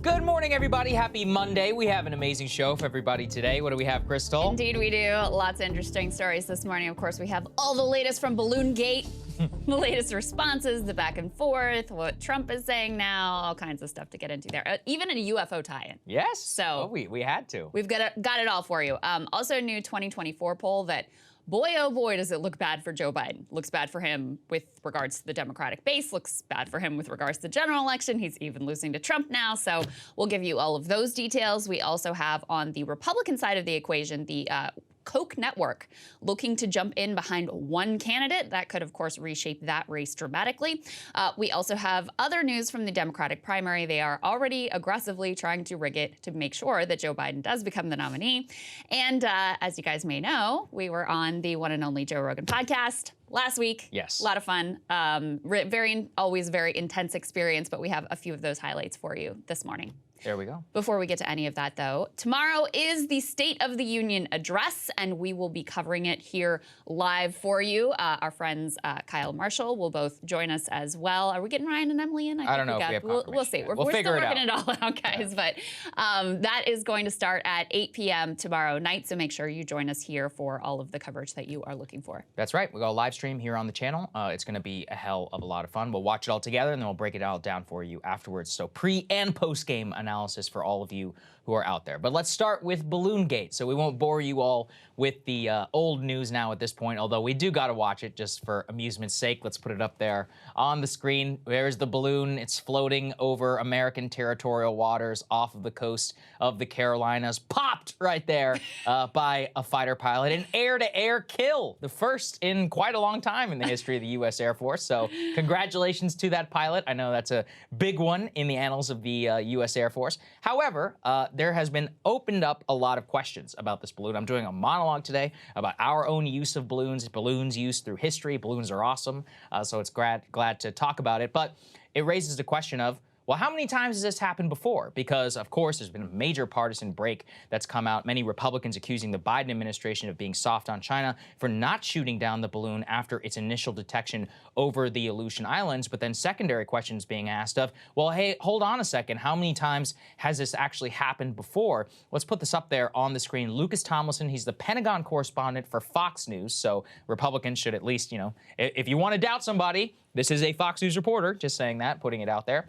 Good morning, everybody. Happy Monday. We have an amazing show for everybody today. What do we have, Krystal? Indeed we do. Lots of interesting stories this morning. Of course, we have all the latest from Balloon Gate, the latest responses, the back and forth, what Trump is saying now, all kinds of stuff to get into there. Even a UFO tie-in. Yes. So we had to. We've got it all for you. Also a new 2024 poll that, boy, oh boy, does it look bad for Joe Biden. Looks bad for him with regards to the Democratic base. Looks bad for him with regards to the general election. He's even losing to Trump now. So we'll give you all of those details. We also have on the Republican side of the equation, the KOCH network looking to jump in behind one candidate. That could, of course, reshape that race dramatically. We also have other news from the Democratic primary. They are already aggressively trying to rig it to make sure that Joe Biden does become the nominee. And as you guys may know, we were on the one and only Joe Rogan podcast last week. Yes. A lot of fun. Always very intense experience, but we have a few of those highlights for you this morning. There we go. Before we get to any of that, though, tomorrow is the State of the Union address, and we will be covering it here live for you. Our friends Kyle Marshall will both join us as well. Are we getting Ryan and Emily in? I don't know if we have we'll see. We're still working it all out, guys. Yeah. But that is going to start at 8 p.m. tomorrow night, so make sure you join us here for all of the coverage that you are looking for. That's right. We got a live stream here on the channel. It's going to be a hell of a lot of fun. We'll watch it all together, and then we'll break it all down for you afterwards. So pre- and post-game analysis for all of you who are out there. But let's start with Balloon Gate, so we won't bore you all with the old news now at this point, although we do got to watch it just for amusement's sake. Let's put it up there on the screen. There's the balloon. It's floating over American territorial waters off of the coast of the Carolinas. Popped right there by a fighter pilot. An air-to-air kill, the first in quite a long time in the history of the U.S. Air Force. So congratulations to that pilot. I know that's a big one in the annals of the U.S. Air Force. However, there has been opened up a lot of questions about this balloon. I'm doing a monologue today about our own use of balloons, balloons used through history. Balloons are awesome, so it's glad to talk about it. But it raises the question of, well, how many times has this happened before? Because, of course, there's been a major partisan break that's come out. Many Republicans accusing the Biden administration of being soft on China for not shooting down the balloon after its initial detection over the Aleutian Islands. But then secondary questions being asked of, well, hey, hold on a second. How many times has this actually happened before? Let's put this up there on the screen. Lucas Tomlinson, he's the Pentagon correspondent for Fox News. So Republicans should at least, if you want to doubt somebody, this is a Fox News reporter, just saying that, putting it out there.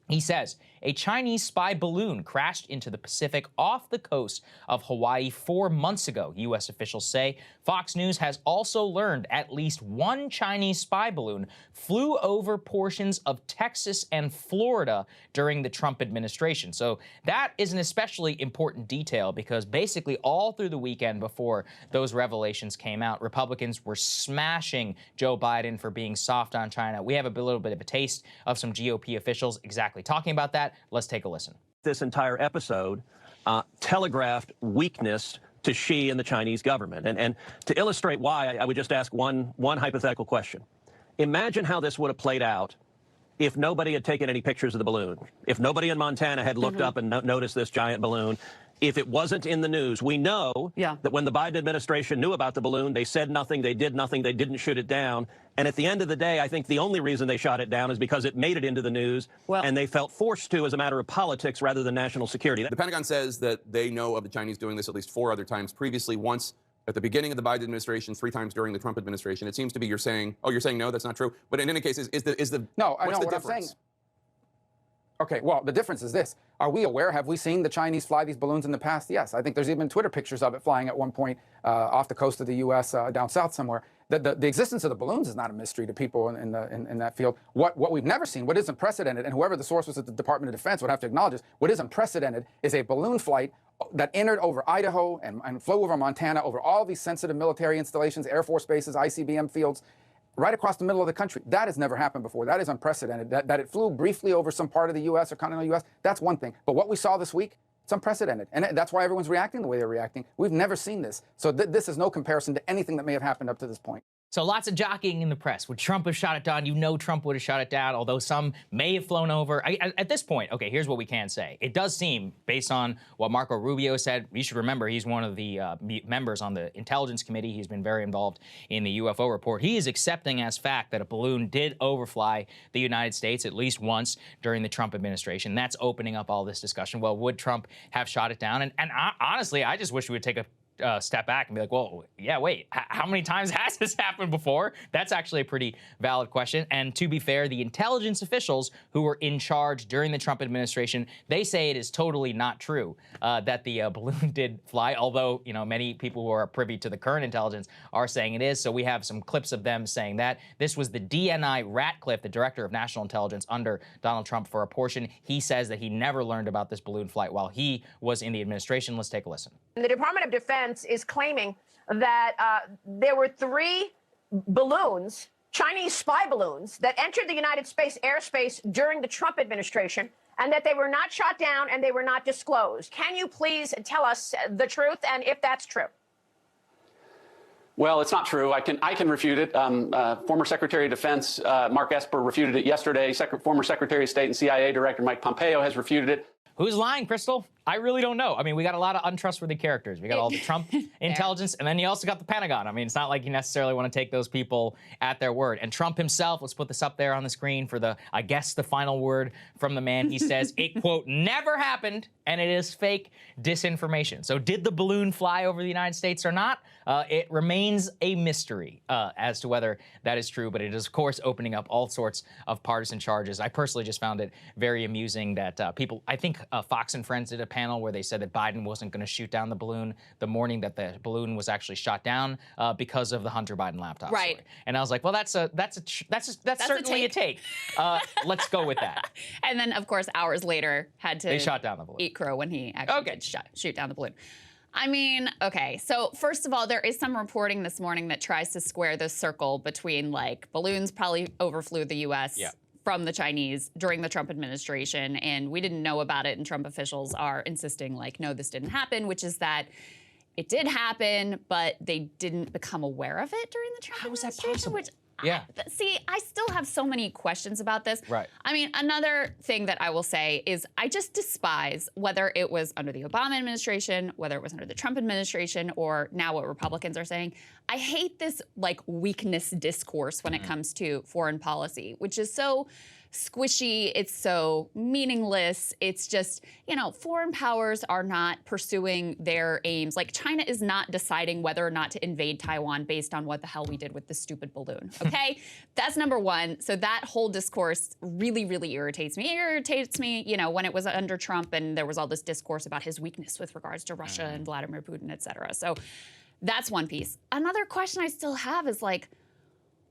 He says, a Chinese spy balloon crashed into the Pacific off the coast of Hawaii 4 months ago, U.S. officials say. Fox News has also learned at least one Chinese spy balloon flew over portions of Texas and Florida during the Trump administration. So that is an especially important detail because basically all through the weekend before those revelations came out, Republicans were smashing Joe Biden for being soft on China. We have a little bit of a taste of some GOP officials exactly talking about that. Let's take a listen. This entire episode telegraphed weakness to Xi and the Chinese government. And to illustrate why, I would just ask one hypothetical question. Imagine how this would have played out if nobody had taken any pictures of the balloon, if nobody in Montana had looked up and noticed this giant balloon, if it wasn't in the news. We know that when the Biden administration knew about the balloon, they said nothing, they did nothing, they didn't shoot it down. And at the end of the day, I think the only reason they shot it down is because it made it into the news, and they felt forced to as a matter of politics rather than national security. The Pentagon says that they know of the Chinese doing this at least 4 other times previously, once at the beginning of the Biden administration, 3 times during the Trump administration. It seems to be you're saying no, that's not true. But in any case, what's the difference? Okay, well, the difference is this. Are we aware? Have we seen the Chinese fly these balloons in the past? Yes. I think there's even Twitter pictures of it flying at one point off the coast of the U.S. Down south somewhere. The existence of the balloons is not a mystery to people in that field. What we've never seen, what is unprecedented, and whoever the source was at the Department of Defense would have to acknowledge this, what is unprecedented is a balloon flight that entered over Idaho and flew over Montana, over all these sensitive military installations, Air Force bases, ICBM fields, right across the middle of the country. That has never happened before. That is unprecedented. That it flew briefly over some part of the U.S. or continental U.S., that's one thing. But what we saw this week, it's unprecedented. And that's why everyone's reacting the way they're reacting. We've never seen this. So this is no comparison to anything that may have happened up to this point. So lots of jockeying in the press. Would Trump have shot it down? You know Trump would have shot it down, although some may have flown over. At this point, okay, here's what we can say. It does seem, based on what Marco Rubio said, you should remember he's one of the members on the Intelligence Committee. He's been very involved in the UFO report. He is accepting as fact that a balloon did overfly the United States at least once during the Trump administration. That's opening up all this discussion. Well, would Trump have shot it down? And honestly, I just wish we would take a step back and be like, well, yeah, wait, how many times has this happened before? That's actually a pretty valid question. And to be fair, the intelligence officials who were in charge during the Trump administration, they say it is totally not true that the balloon did fly, although, you know, many people who are privy to the current intelligence are saying it is. So we have some clips of them saying that. This was the DNI Ratcliffe, the director of national intelligence under Donald Trump, for a portion. He says that he never learned about this balloon flight while he was in the administration. Let's take a listen. The Department of Defense is claiming that there were 3 balloons, Chinese spy balloons, that entered the United States airspace during the Trump administration, and that they were not shot down and they were not disclosed. Can you please tell us the truth and if that's true? Well, it's not true. I can refute it. Former Secretary of Defense Mark Esper refuted it yesterday. Former Secretary of State and CIA Director Mike Pompeo has refuted it. Who's lying, Krystal? I really don't know. I mean, we got a lot of untrustworthy characters. We got all the Trump intelligence, and then you also got the Pentagon. I mean, it's not like you necessarily want to take those people at their word. And Trump himself, let's put this up there on the screen for the, I guess, the final word from the man. He says, it, quote, never happened, and it is fake disinformation. So did the balloon fly over the United States or not? It remains a mystery as to whether that is true, but it is, of course, opening up all sorts of partisan charges. I personally just found it very amusing that people, I think Fox and Friends did a panel where they said that Biden wasn't going to shoot down the balloon the morning that the balloon was actually shot down because of the Hunter Biden laptop right. story. And I was like, well, that's certainly a take. Let's go with that. And then, of course, hours later, had to they shot down the balloon. Eat crow when he actually did shoot down the balloon. I mean, okay, so first of all, there is some reporting this morning that tries to square the circle between, like, balloons probably overflew the U.S. from the Chinese during the Trump administration, and we didn't know about it, and Trump officials are insisting, like, no, this didn't happen, which is that it did happen, but they didn't become aware of it during the Trump administration. How is that possible? Which, yeah. See, I still have so many questions about this. Right. I mean, another thing that I will say is I just despise whether it was under the Obama administration, whether it was under the Trump administration, or now what Republicans are saying. I hate this, like, weakness discourse when it comes to foreign policy, which is so squishy, it's so meaningless. It's just, you know, foreign powers are not pursuing their aims. Like, China is not deciding whether or not to invade Taiwan based on what the hell we did with the stupid balloon, okay? That's number one. So that whole discourse really, really irritates me. It irritates me, you know, when it was under Trump and there was all this discourse about his weakness with regards to Russia and Vladimir Putin, et cetera. So that's one piece. Another question I still have is, like,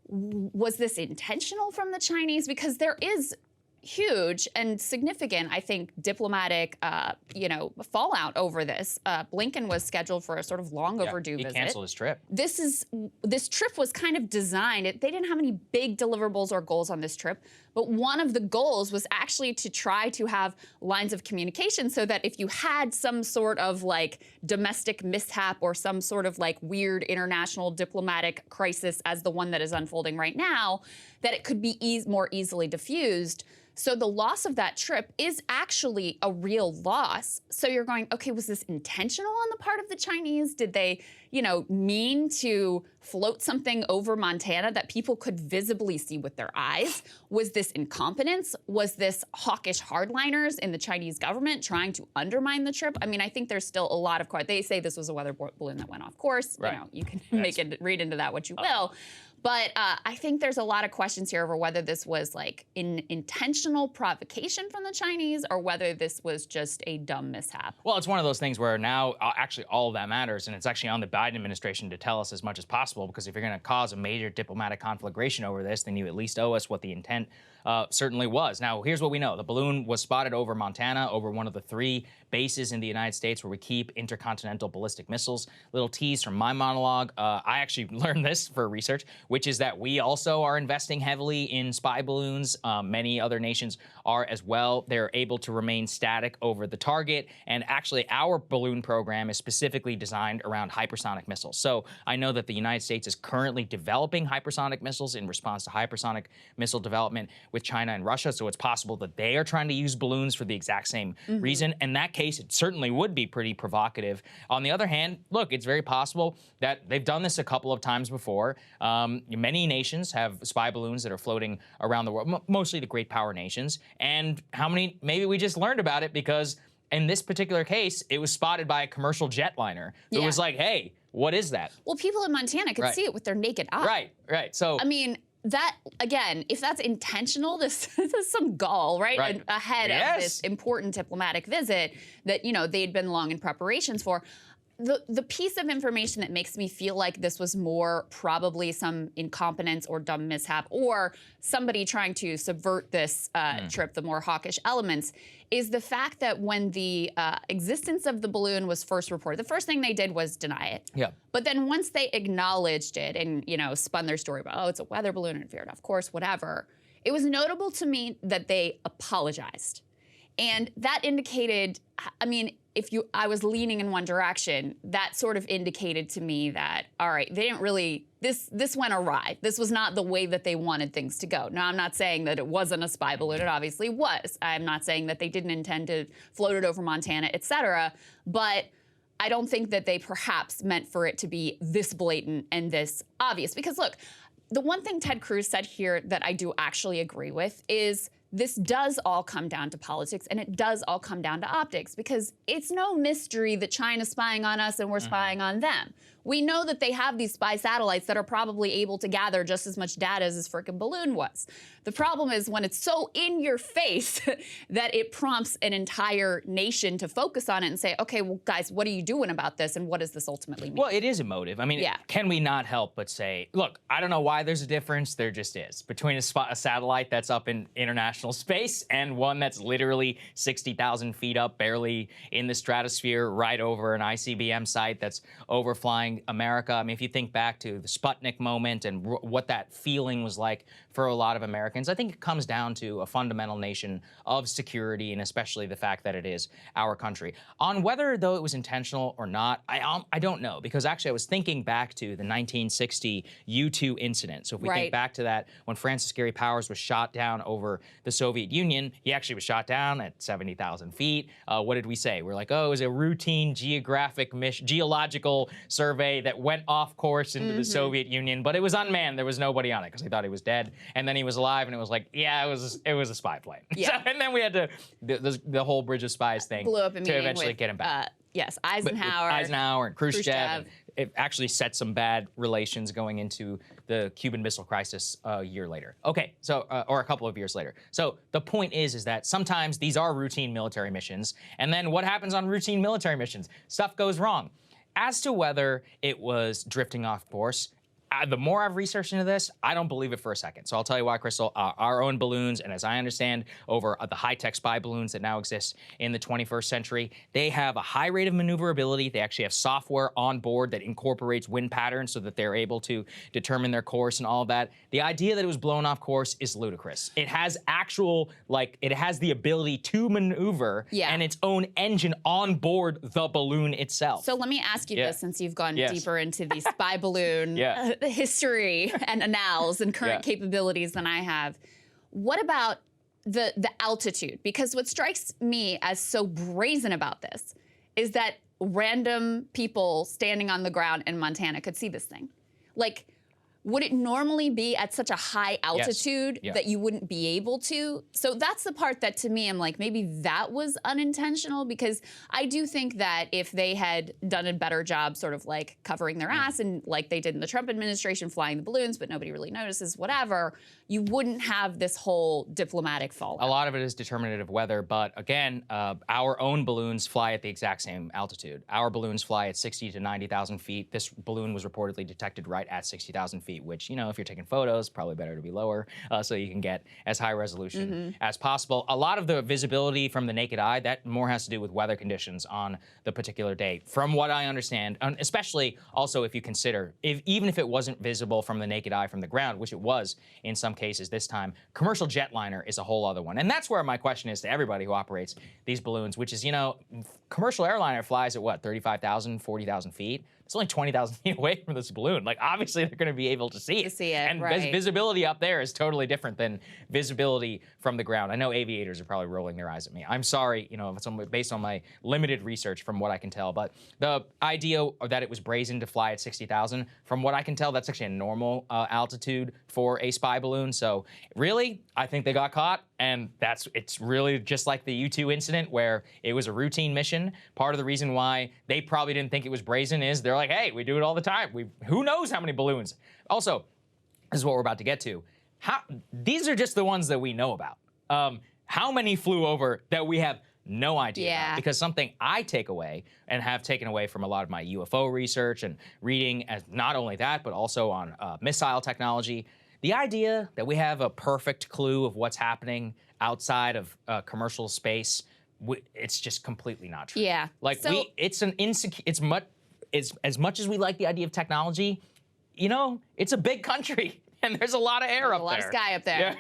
was this intentional from the Chinese? Because there is huge and significant, I think, diplomatic, you know, fallout over this. Blinken was scheduled for a sort of long overdue visit. He canceled his trip. This trip was kind of designed. They didn't have any big deliverables or goals on this trip, but one of the goals was actually to try to have lines of communication so that if you had some sort of, like, domestic mishap or some sort of, like, weird international diplomatic crisis as the one that is unfolding right now, that it could be more easily diffused. So the loss of that trip is actually a real loss. So you're going, okay, was this intentional on the part of the Chinese? Did they, you know, mean to float something over Montana that people could visibly see with their eyes? Was this incompetence? Was this hawkish hardliners in the Chinese government trying to undermine the trip? I mean, I think there's still a lot of questions. They say this was a weather balloon that went off course. Right. You know, you can read into that what you will. But I think there's a lot of questions here over whether this was, like, an intentional provocation from the Chinese or whether this was just a dumb mishap. Well, it's one of those things where now actually all of that matters, and it's actually on the Biden administration to tell us as much as possible, because if you're going to cause a major diplomatic conflagration over this, then you at least owe us what the intent certainly was. Now, here's what we know. The balloon was spotted over Montana, over one of the 3 bases in the United States where we keep intercontinental ballistic missiles. Little tease from my monologue. I actually learned this for research, which is that we also are investing heavily in spy balloons. Many other nations are as well. They're able to remain static over the target. And actually, our balloon program is specifically designed around hypersonic missiles. So I know that the United States is currently developing hypersonic missiles in response to hypersonic missile development with China and Russia. So it's possible that they are trying to use balloons for the exact same reason. In that case, it certainly would be pretty provocative. On the other hand, look, it's very possible that they've done this a couple of times before. Many nations have spy balloons that are floating around the world, mostly the great power nations. And how many, maybe we just learned about it because in this particular case, it was spotted by a commercial jetliner who was like, hey, what is that? Well, people in Montana could see it with their naked eye. Right. So, I mean, that, again, if that's intentional, this is some gall, right? And ahead of this important diplomatic visit that, you know, they'd been long in preparations for. The piece of information that makes me feel like this was more probably some incompetence or dumb mishap or somebody trying to subvert this trip, the more hawkish elements, is the fact that when the existence of the balloon was first reported, the first thing they did was deny it. Yeah. But then once they acknowledged it and, you know, spun their story about, oh, it's a weather balloon and feared, of course, whatever, it was notable to me that they apologized. And that indicated, I mean, I was leaning in one direction, that sort of indicated to me that, all right, they didn't really, this went awry. This was not the way that they wanted things to go. Now, I'm not saying that it wasn't a spy balloon. It obviously was. I'm not saying that they didn't intend to float it over Montana, et cetera. But I don't think that they perhaps meant for it to be this blatant and this obvious. Because look, the one thing Ted Cruz said here that I do actually agree with is this does all come down to politics, and it does all come down to optics, because it's no mystery that China's spying on us and we're spying on them. We know that they have these spy satellites that are probably able to gather just as much data as this frickin' balloon was. The problem is when it's so in your face that it prompts an entire nation to focus on it and say, okay, well, guys, what are you doing about this, and what does this ultimately mean? Well, it is emotive. I mean, can we not help but say, look, I don't know why there's a difference. There just is. Between a satellite that's up in international space and one that's literally 60,000 feet up, barely in the stratosphere, right over an ICBM site that's overflying America. I mean, if you think back to the Sputnik moment and what that feeling was like for a lot of Americans, I think it comes down to a fundamental nation of security, and especially the fact that it is our country. On whether, though, it was intentional or not, I don't know, because actually I was thinking back to the 1960 U-2 incident. So if we think back to that, when Francis Gary Powers was shot down over the Soviet Union, he actually was shot down at 70,000 feet. What did we say? We're like, oh, it was a routine geological survey that went off course into the Soviet Union, but it was unmanned. There was nobody on it because they thought he was dead, and then he was alive, and it was like, yeah, it was a spy plane. Yeah. So, and then we had to the whole Bridge of Spies thing blew up to eventually get him back. Yes, Eisenhower and Khrushchev. And it actually set some bad relations going into the Cuban Missile Crisis a year later. Okay, so or a couple of years later. So the point is that sometimes these are routine military missions, and then what happens on routine military missions? Stuff goes wrong. As to whether it was drifting off course, the more I've researched into this, I don't believe it for a second. So I'll tell you why, Krystal. Our own balloons, and as I understand, over the high-tech spy balloons that now exist in the 21st century, they have a high rate of maneuverability. They actually have software on board that incorporates wind patterns so that they're able to determine their course and all of that. The idea that it was blown off course is ludicrous. It has it has the ability to maneuver and its own engine on board the balloon itself. So let me ask you this, since you've gone deeper into the spy balloon history and annals and current capabilities than I have. What about the altitude? Because what strikes me as so brazen about this is that random people standing on the ground in Montana could see this thing. Like, would it normally be at such a high altitude that you wouldn't be able to? So that's the part that, to me, I'm like, maybe that was unintentional, because I do think that if they had done a better job sort of like covering their ass and like they did in the Trump administration, flying the balloons, but nobody really notices, whatever, you wouldn't have this whole diplomatic fallout. A lot of it is determinative weather, but again, our own balloons fly at the exact same altitude. Our balloons fly at 60 to 90,000 feet. This balloon was reportedly detected right at 60,000 feet. feet, which, you know, if you're taking photos, probably better to be lower so you can get as high resolution as possible. A lot of the visibility from the naked eye, that more has to do with weather conditions on the particular day. From what I understand, especially also if you consider, even if it wasn't visible from the naked eye from the ground, which it was in some cases this time, commercial jetliner is a whole other one. And that's where my question is to everybody who operates these balloons, which is, you know, commercial airliner flies at what, 35,000, 40,000 feet? It's only 20,000 feet away from this balloon. Like, obviously, they're going to be able to see it. And visibility up there is totally different than visibility from the ground. I know aviators are probably rolling their eyes at me. I'm sorry, you know, it's based on my limited research from what I can tell. But the idea that it was brazen to fly at 60,000, from what I can tell, that's actually a normal altitude for a spy balloon. So really, I think they got caught. And it's really just like the U-2 incident where it was a routine mission. Part of the reason why they probably didn't think it was brazen is they're like, hey, we do it all the time. Who knows how many balloons? Also, this is what we're about to get to. These are just the ones that we know about. How many flew over that we have no idea about? Because something I take away and have taken away from a lot of my UFO research and reading, as not only that, but also on missile technology, the idea that we have a perfect clue of what's happening outside of commercial space, it's just completely not true. Yeah. Like, it's as much as we like the idea of technology, you know, it's a big country and there's a lot of air up there. A lot of sky up there. Yeah.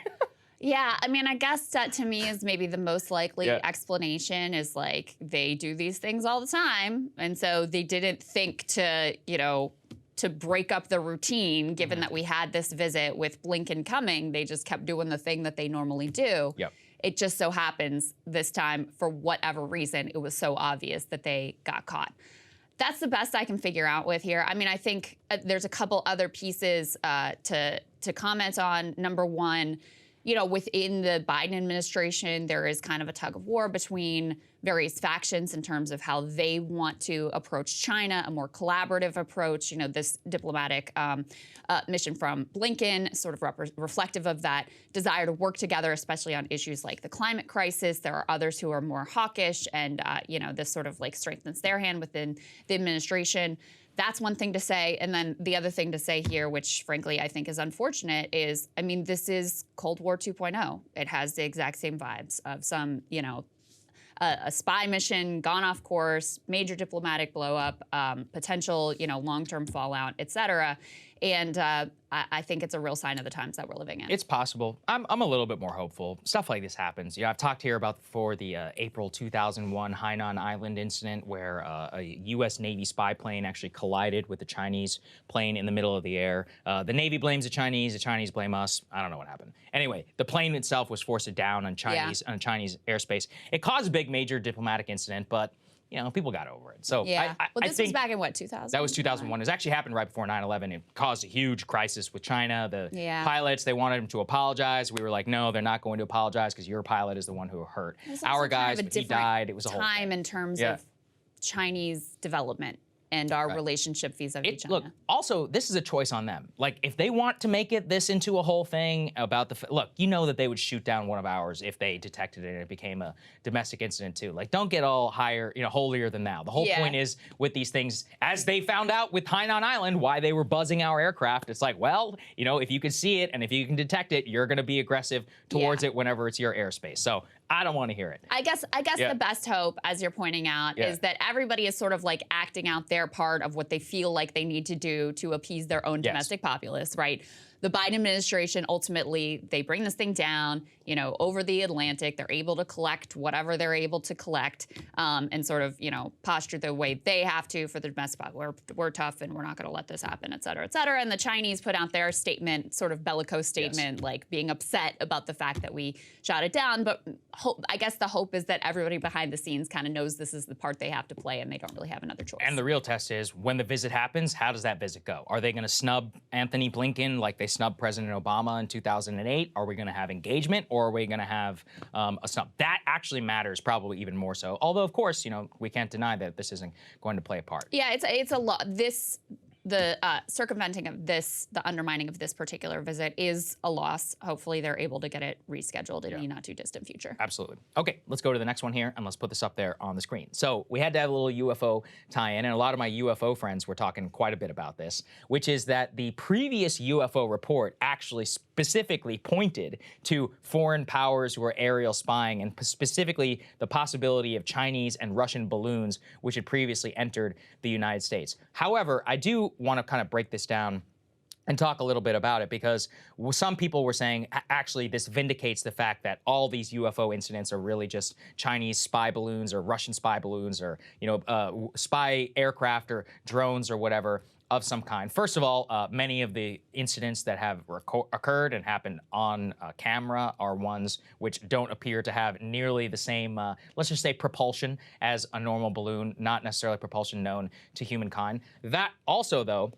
Yeah, I mean, I guess that to me is maybe the most likely explanation is like they do these things all the time. And so they didn't think to, you know, to break up the routine, given that we had this visit with Blinken coming. They just kept doing the thing that they normally do. Yep. It just so happens this time, for whatever reason, it was so obvious that they got caught. That's the best I can figure out with here. I mean, I think there's a couple other pieces to comment on. Number one, you know, within the Biden administration, there is kind of a tug of war between various factions in terms of how they want to approach China, a more collaborative approach. You know, this diplomatic mission from Blinken, sort of reflective of that desire to work together, especially on issues like the climate crisis. There are others who are more hawkish, and you know, this sort of like strengthens their hand within the administration. That's one thing to say. And then the other thing to say here, which frankly I think is unfortunate, is, I mean, this is Cold War 2.0. It has the exact same vibes of some, you know, a spy mission gone off course, major diplomatic blow up, potential, you know, long-term fallout, et cetera. And I think it's a real sign of the times that we're living in. It's possible. I'm a little bit more hopeful. Stuff like this happens. You know, I've talked here about before the April 2001 Hainan Island incident where a U.S. Navy spy plane actually collided with a Chinese plane in the middle of the air. The Navy blames the Chinese blame us. I don't know what happened. Anyway, the plane itself was forced down on Chinese airspace. It caused a big major diplomatic incident, but you know, people got over it. So well, this was back in what, 2000? That was 2001. It actually happened right before 9/11. It caused a huge crisis with China. The pilots, they wanted him to apologize. We were like, no, they're not going to apologize because your pilot is the one who hurt our guys. But he died. It was a whole time in terms of Chinese development and our relationship vis-a-vis China. Look, also, this is a choice on them. Like, if they want to make this into a whole thing about look, you know that they would shoot down one of ours if they detected it and it became a domestic incident too. Like, don't get all higher, you know, holier than thou. The whole point is with these things, as they found out with Hainan Island, why they were buzzing our aircraft, it's like, well, you know, if you can see it and if you can detect it, you're going to be aggressive towards it whenever it's your airspace. So I don't want to hear it. I guess the best hope, as you're pointing out, is that everybody is sort of like acting out their part of what they feel like they need to do to appease their own domestic populace, right? The Biden administration, ultimately, they bring this thing down, you know, over the Atlantic. They're able to collect whatever they're able to collect and sort of, you know, posture the way they have to for the domestic populace. We're tough and we're not going to let this happen, et cetera, et cetera. And the Chinese put out their statement, sort of bellicose statement, like being upset about the fact that we shot it down. But I guess the hope is that everybody behind the scenes kind of knows this is the part they have to play and they don't really have another choice. And the real test is when the visit happens, how does that visit go? Are they going to snub Anthony Blinken like they snubbed President Obama in 2008? Are we going to have engagement, or are we going to have a snub? That actually matters probably even more so. Although, of course, you know, we can't deny that this isn't going to play a part. Yeah, it's a lot. This the circumventing of this, the undermining of this particular visit is a loss. Hopefully they're able to get it rescheduled in the not too distant future. Absolutely. Okay, let's go to the next one here, and let's put this up there on the screen. So we had to have a little UFO tie-in, and a lot of my UFO friends were talking quite a bit about this, which is that the previous UFO report actually specifically pointed to foreign powers who were aerial spying, and specifically the possibility of Chinese and Russian balloons, which had previously entered the United States. However, I do want to kind of break this down and talk a little bit about it, because some people were saying actually this vindicates the fact that all these UFO incidents are really just Chinese spy balloons or Russian spy balloons or, you know, spy aircraft or drones or whatever of some kind. First of all, many of the incidents that have occurred and happened on camera are ones which don't appear to have nearly the same, let's just say, propulsion as a normal balloon, not necessarily propulsion known to humankind. That also, though,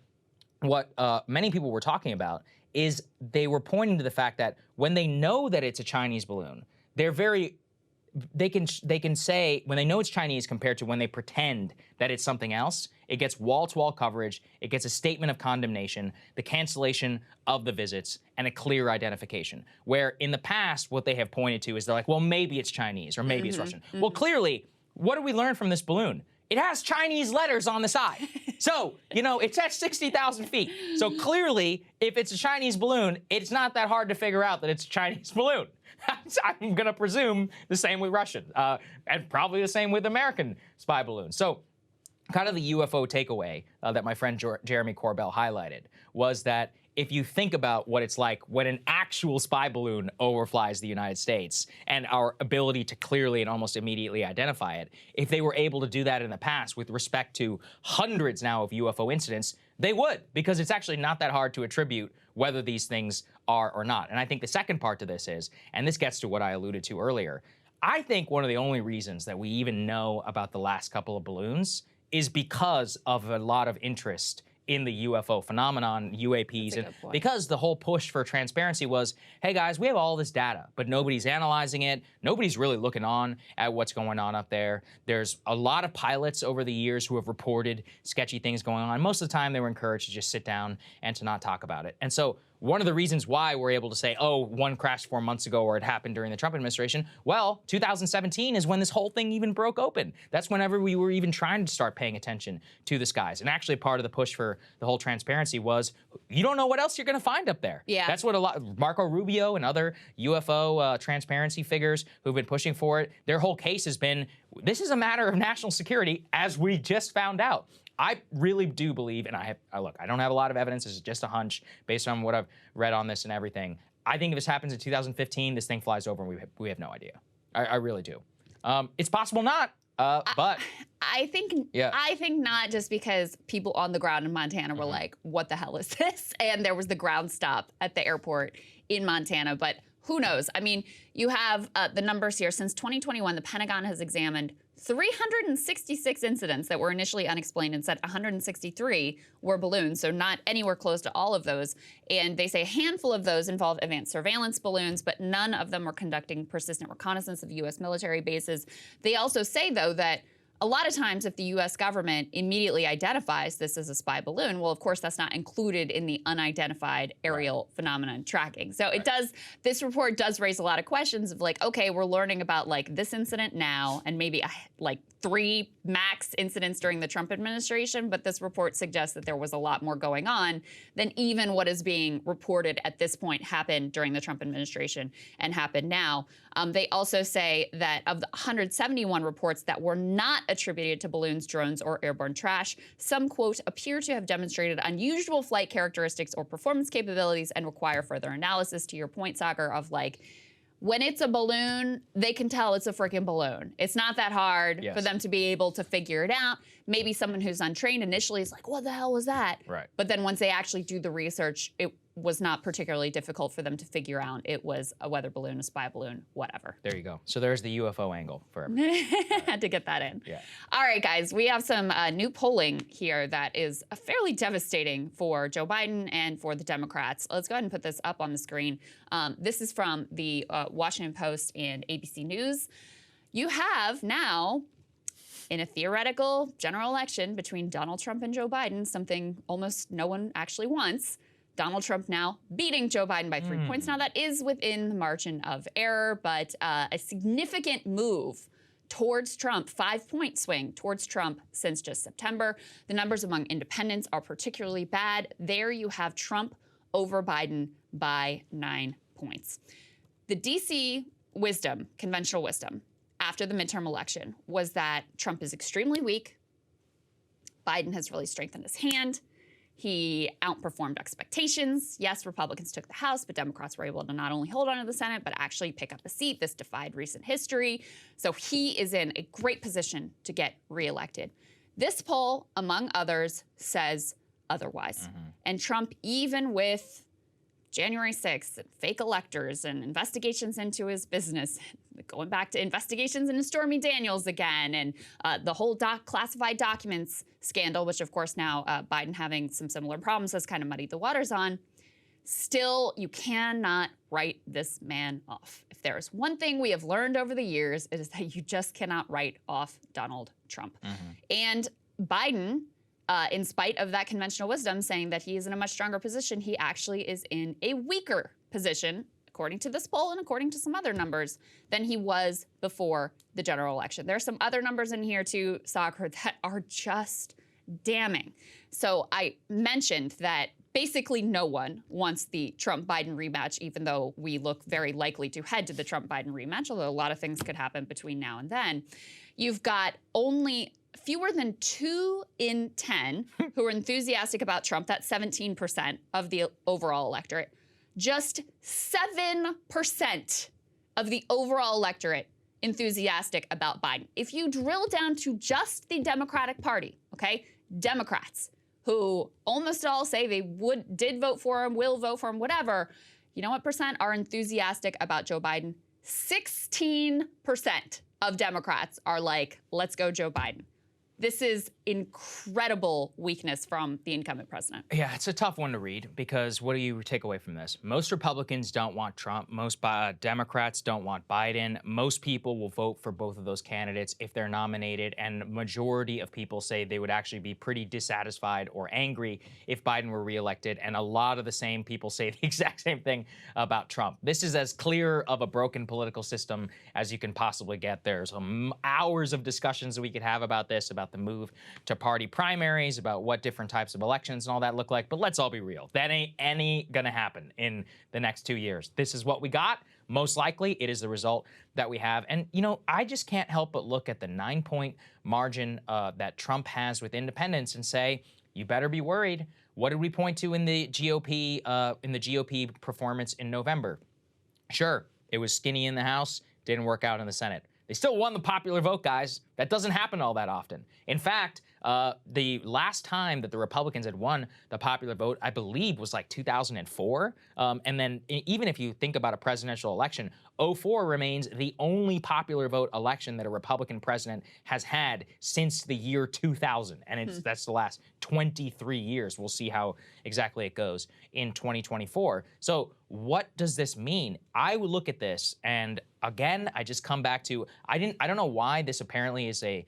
what many people were talking about is they were pointing to the fact that when they know that it's a Chinese balloon, they can say when they know it's Chinese compared to when they pretend that it's something else, it gets wall-to-wall coverage, it gets a statement of condemnation, the cancellation of the visits, and a clear identification. Where in the past, what they have pointed to is they're like, well, maybe it's Chinese or maybe it's Russian. Well, clearly, what do we learn from this balloon? It has Chinese letters on the side. So, you know, it's at 60,000 feet. So clearly, if it's a Chinese balloon, it's not that hard to figure out that it's a Chinese balloon. I'm going to presume the same with Russian, and probably the same with American spy balloons. So kind of the UFO takeaway that my friend Jeremy Corbell highlighted was that if you think about what it's like when an actual spy balloon overflies the United States and our ability to clearly and almost immediately identify it, if they were able to do that in the past with respect to hundreds now of UFO incidents, they would, because it's actually not that hard to attribute whether these things are or not. And I think the second part to this is, and this gets to what I alluded to earlier, I think one of the only reasons that we even know about the last couple of balloons is because of a lot of interest in the UFO phenomenon, UAPs, and because the whole push for transparency was, hey guys, we have all this data, but nobody's analyzing it. Nobody's really looking on at what's going on up there. There's a lot of pilots over the years who have reported sketchy things going on. Most of the time they were encouraged to just sit down and to not talk about it. And so one of the reasons why we're able to say, oh, one crashed 4 months ago or it happened during the Trump administration, well, 2017 is when this whole thing even broke open. That's whenever we were even trying to start paying attention to the skies. And actually part of the push for the whole transparency was, you don't know what else you're going to find up there. Yeah. That's what a lot, Marco Rubio and other UFO transparency figures who've been pushing for it, their whole case has been, this is a matter of national security, as we just found out. I really do believe, and look, I don't have a lot of evidence, this is just a hunch based on what I've read on this and everything. I think if this happens in 2015, this thing flies over and we have no idea. I really do. It's possible not, but I think not, just because people on the ground in Montana were like, what the hell is this? And there was the ground stop at the airport in Montana, but who knows? I mean, you have the numbers here. Since 2021, the Pentagon has examined 366 incidents that were initially unexplained and said 163 were balloons, so not anywhere close to all of those. And they say a handful of those involved advanced surveillance balloons, but none of them were conducting persistent reconnaissance of U.S. military bases. They also say, though, that a lot of times if the U.S. government immediately identifies this as a spy balloon, well, of course, that's not included in the unidentified aerial phenomenon tracking. So it does, this report does raise a lot of questions of like, okay, we're learning about like this incident now and maybe like 3 max incidents during the Trump administration, but this report suggests that there was a lot more going on than even what is being reported at this point happened during the Trump administration and happened now. They also say that of the 171 reports that were not attributed to balloons, drones, or airborne trash, some, quote, appear to have demonstrated unusual flight characteristics or performance capabilities and require further analysis. To your point, Saagar, of like, when it's a balloon, they can tell it's a freaking balloon. It's not that hard for them to be able to figure it out. Maybe someone who's untrained initially is like, what the hell was that? Right. But then once they actually do the research, it was not particularly difficult for them to figure out it was a weather balloon, a spy balloon, whatever. There you go. So there's the UFO angle for everybody. Had to get that in. Yeah. All right, guys, we have some new polling here that is fairly devastating for Joe Biden and for the Democrats. Let's go ahead and put this up on the screen. This is from the Washington Post and ABC News. You have now In a theoretical general election between Donald Trump and Joe Biden, something almost no one actually wants, Donald Trump now beating Joe Biden by 3 points. Now, that is within the margin of error, but a significant move towards Trump, 5-point swing towards Trump since just September. The numbers among independents are particularly bad. There you have Trump over Biden by 9 points. The DC wisdom, conventional wisdom, after the midterm election was that Trump is extremely weak. Biden has really strengthened his hand. He outperformed expectations. Yes, Republicans took the House, but Democrats were able to not only hold on to the Senate, but actually pick up a seat. This defied recent history. So he is in a great position to get reelected. This poll, among others, says otherwise. And Trump, even with January 6th, and fake electors and investigations into his business, going back to investigations into Stormy Daniels again, and the whole classified documents scandal, which of course now Biden having some similar problems has kind of muddied the waters on. Still, you cannot write this man off. If there is one thing we have learned over the years, it is that you just cannot write off Donald Trump. And Biden, in spite of that conventional wisdom saying that he is in a much stronger position, he actually is in a weaker position, according to this poll and according to some other numbers, than he was before the general election. There are some other numbers in here too, Saagar, that are just damning. So I mentioned that basically no one wants the Trump-Biden rematch, even though we look very likely to head to the Trump-Biden rematch, although a lot of things could happen between now and then. You've got only fewer than 2 in 10 who are enthusiastic about Trump. That's 17% of the overall electorate. Just 7% of the overall electorate enthusiastic about Biden. If you drill down to just the Democratic Party, okay, Democrats, who almost all say they did vote for him, will vote for him, whatever, you know what percent are enthusiastic about Joe Biden? 16% of Democrats are like, let's go Joe Biden. This is incredible weakness from the incumbent president. Yeah, it's a tough one to read because what do you take away from this? Most Republicans don't want Trump. Most Democrats don't want Biden. Most people will vote for both of those candidates if they're nominated, and majority of people say they would actually be pretty dissatisfied or angry if Biden were reelected, and a lot of the same people say the exact same thing about Trump. This is as clear of a broken political system as you can possibly get. There's hours of discussions that we could have about this, about the move to party primaries, about what different types of elections and all that look like. But let's all be real. That ain't gonna happen in the next 2 years. This is what we got. Most likely, it is the result that we have. And, you know, I just can't help but look at the 9-point margin that Trump has with independents and say, you better be worried. What did we point to in the GOP performance in November? Sure, it was skinny in the House, didn't work out in the Senate. They still won the popular vote, guys. That doesn't happen all that often. In fact, the last time that the Republicans had won the popular vote, I believe, was like 2004. And then even if you think about a presidential election, 2004 remains the only popular vote election that a Republican president has had since the year 2000. And that's the last 23 years. We'll see how exactly it goes in 2024. So what does this mean? I would look at this, and again, I just come back to, I don't know why this apparently is a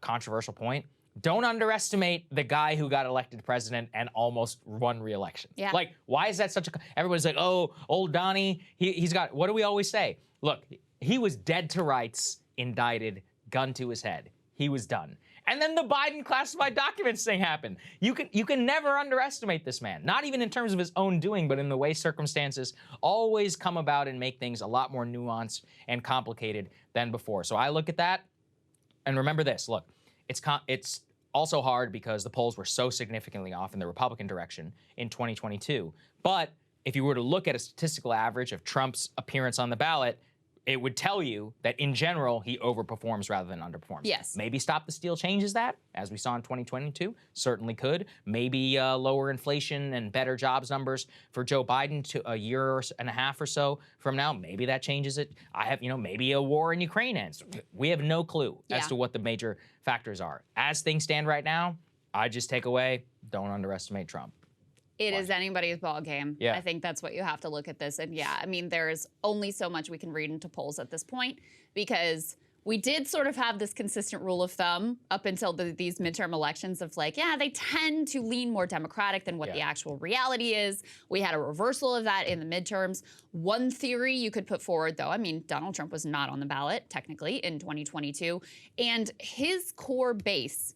controversial point. Don't underestimate the guy who got elected president and almost won re-election. Yeah. Like, why is that such a... Everybody's like, oh, old Donnie, he's got... What do we always say? Look, he was dead to rights, indicted, gun to his head. He was done. And then the Biden classified documents thing happened. You can never underestimate this man, not even in terms of his own doing, but in the way circumstances always come about and make things a lot more nuanced and complicated than before. So I look at that, and remember this, look, it's also hard because the polls were so significantly off in the Republican direction in 2022. But if you were to look at a statistical average of Trump's appearance on the ballot, it would tell you that in general, he overperforms rather than underperforms. Yes. Maybe Stop the Steal changes that, as we saw in 2022, certainly could. Maybe lower inflation and better jobs numbers for Joe Biden to a year and a half or so from now. Maybe that changes it. Maybe a war in Ukraine ends. We have no clue as to what the major factors are. As things stand right now, I just take away, don't underestimate Trump. It is anybody's ball game. Yeah. I think that's what you have to look at this. And yeah, I mean, there's only so much we can read into polls at this point because we did sort of have this consistent rule of thumb up until these midterm elections of like, yeah, they tend to lean more Democratic than what the actual reality is. We had a reversal of that in the midterms. One theory you could put forward, though, I mean, Donald Trump was not on the ballot, technically, in 2022. And his core base,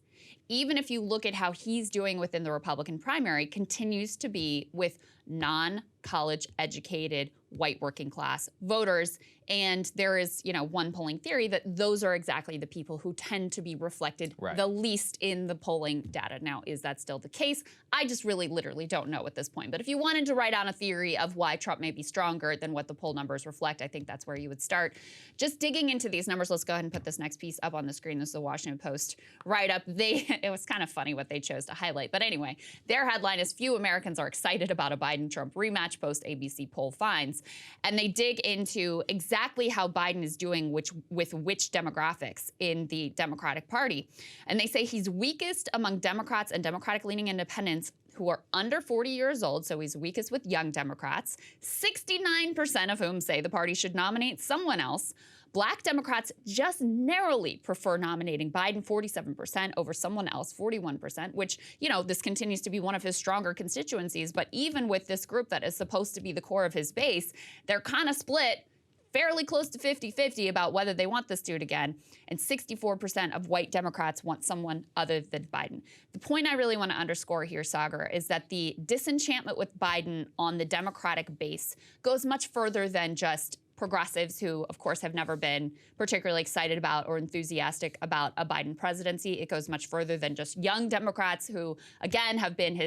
even if you look at how he's doing within the Republican primary, continues to be with non-college educated white working class voters. And there is, you know, one polling theory that those are exactly the people who tend to be reflected the least in the polling data. Now, is that still the case? I just really literally don't know at this point. But if you wanted to write on a theory of why Trump may be stronger than what the poll numbers reflect, I think that's where you would start. Just digging into these numbers, let's go ahead and put this next piece up on the screen. This is the Washington Post write-up. It was kind of funny what they chose to highlight. But anyway, their headline is "Few Americans are excited about a Biden-Trump rematch post ABC poll finds." And they dig into exactly how Biden is doing with which demographics in the Democratic Party. And they say he's weakest among Democrats and Democratic-leaning independents who are under 40 years old, so he's weakest with young Democrats, 69% of whom say the party should nominate someone else. Black Democrats just narrowly prefer nominating Biden, 47%, over someone else, 41%, which, you know, this continues to be one of his stronger constituencies. But even with this group that is supposed to be the core of his base, they're kind of split fairly close to 50-50 about whether they want this dude again. And 64% of white Democrats want someone other than Biden. The point I really want to underscore here, Saagar, is that the disenchantment with Biden on the Democratic base goes much further than just progressives who, of course, have never been particularly excited about or enthusiastic about a Biden presidency. It goes much further than just young Democrats who, again, have been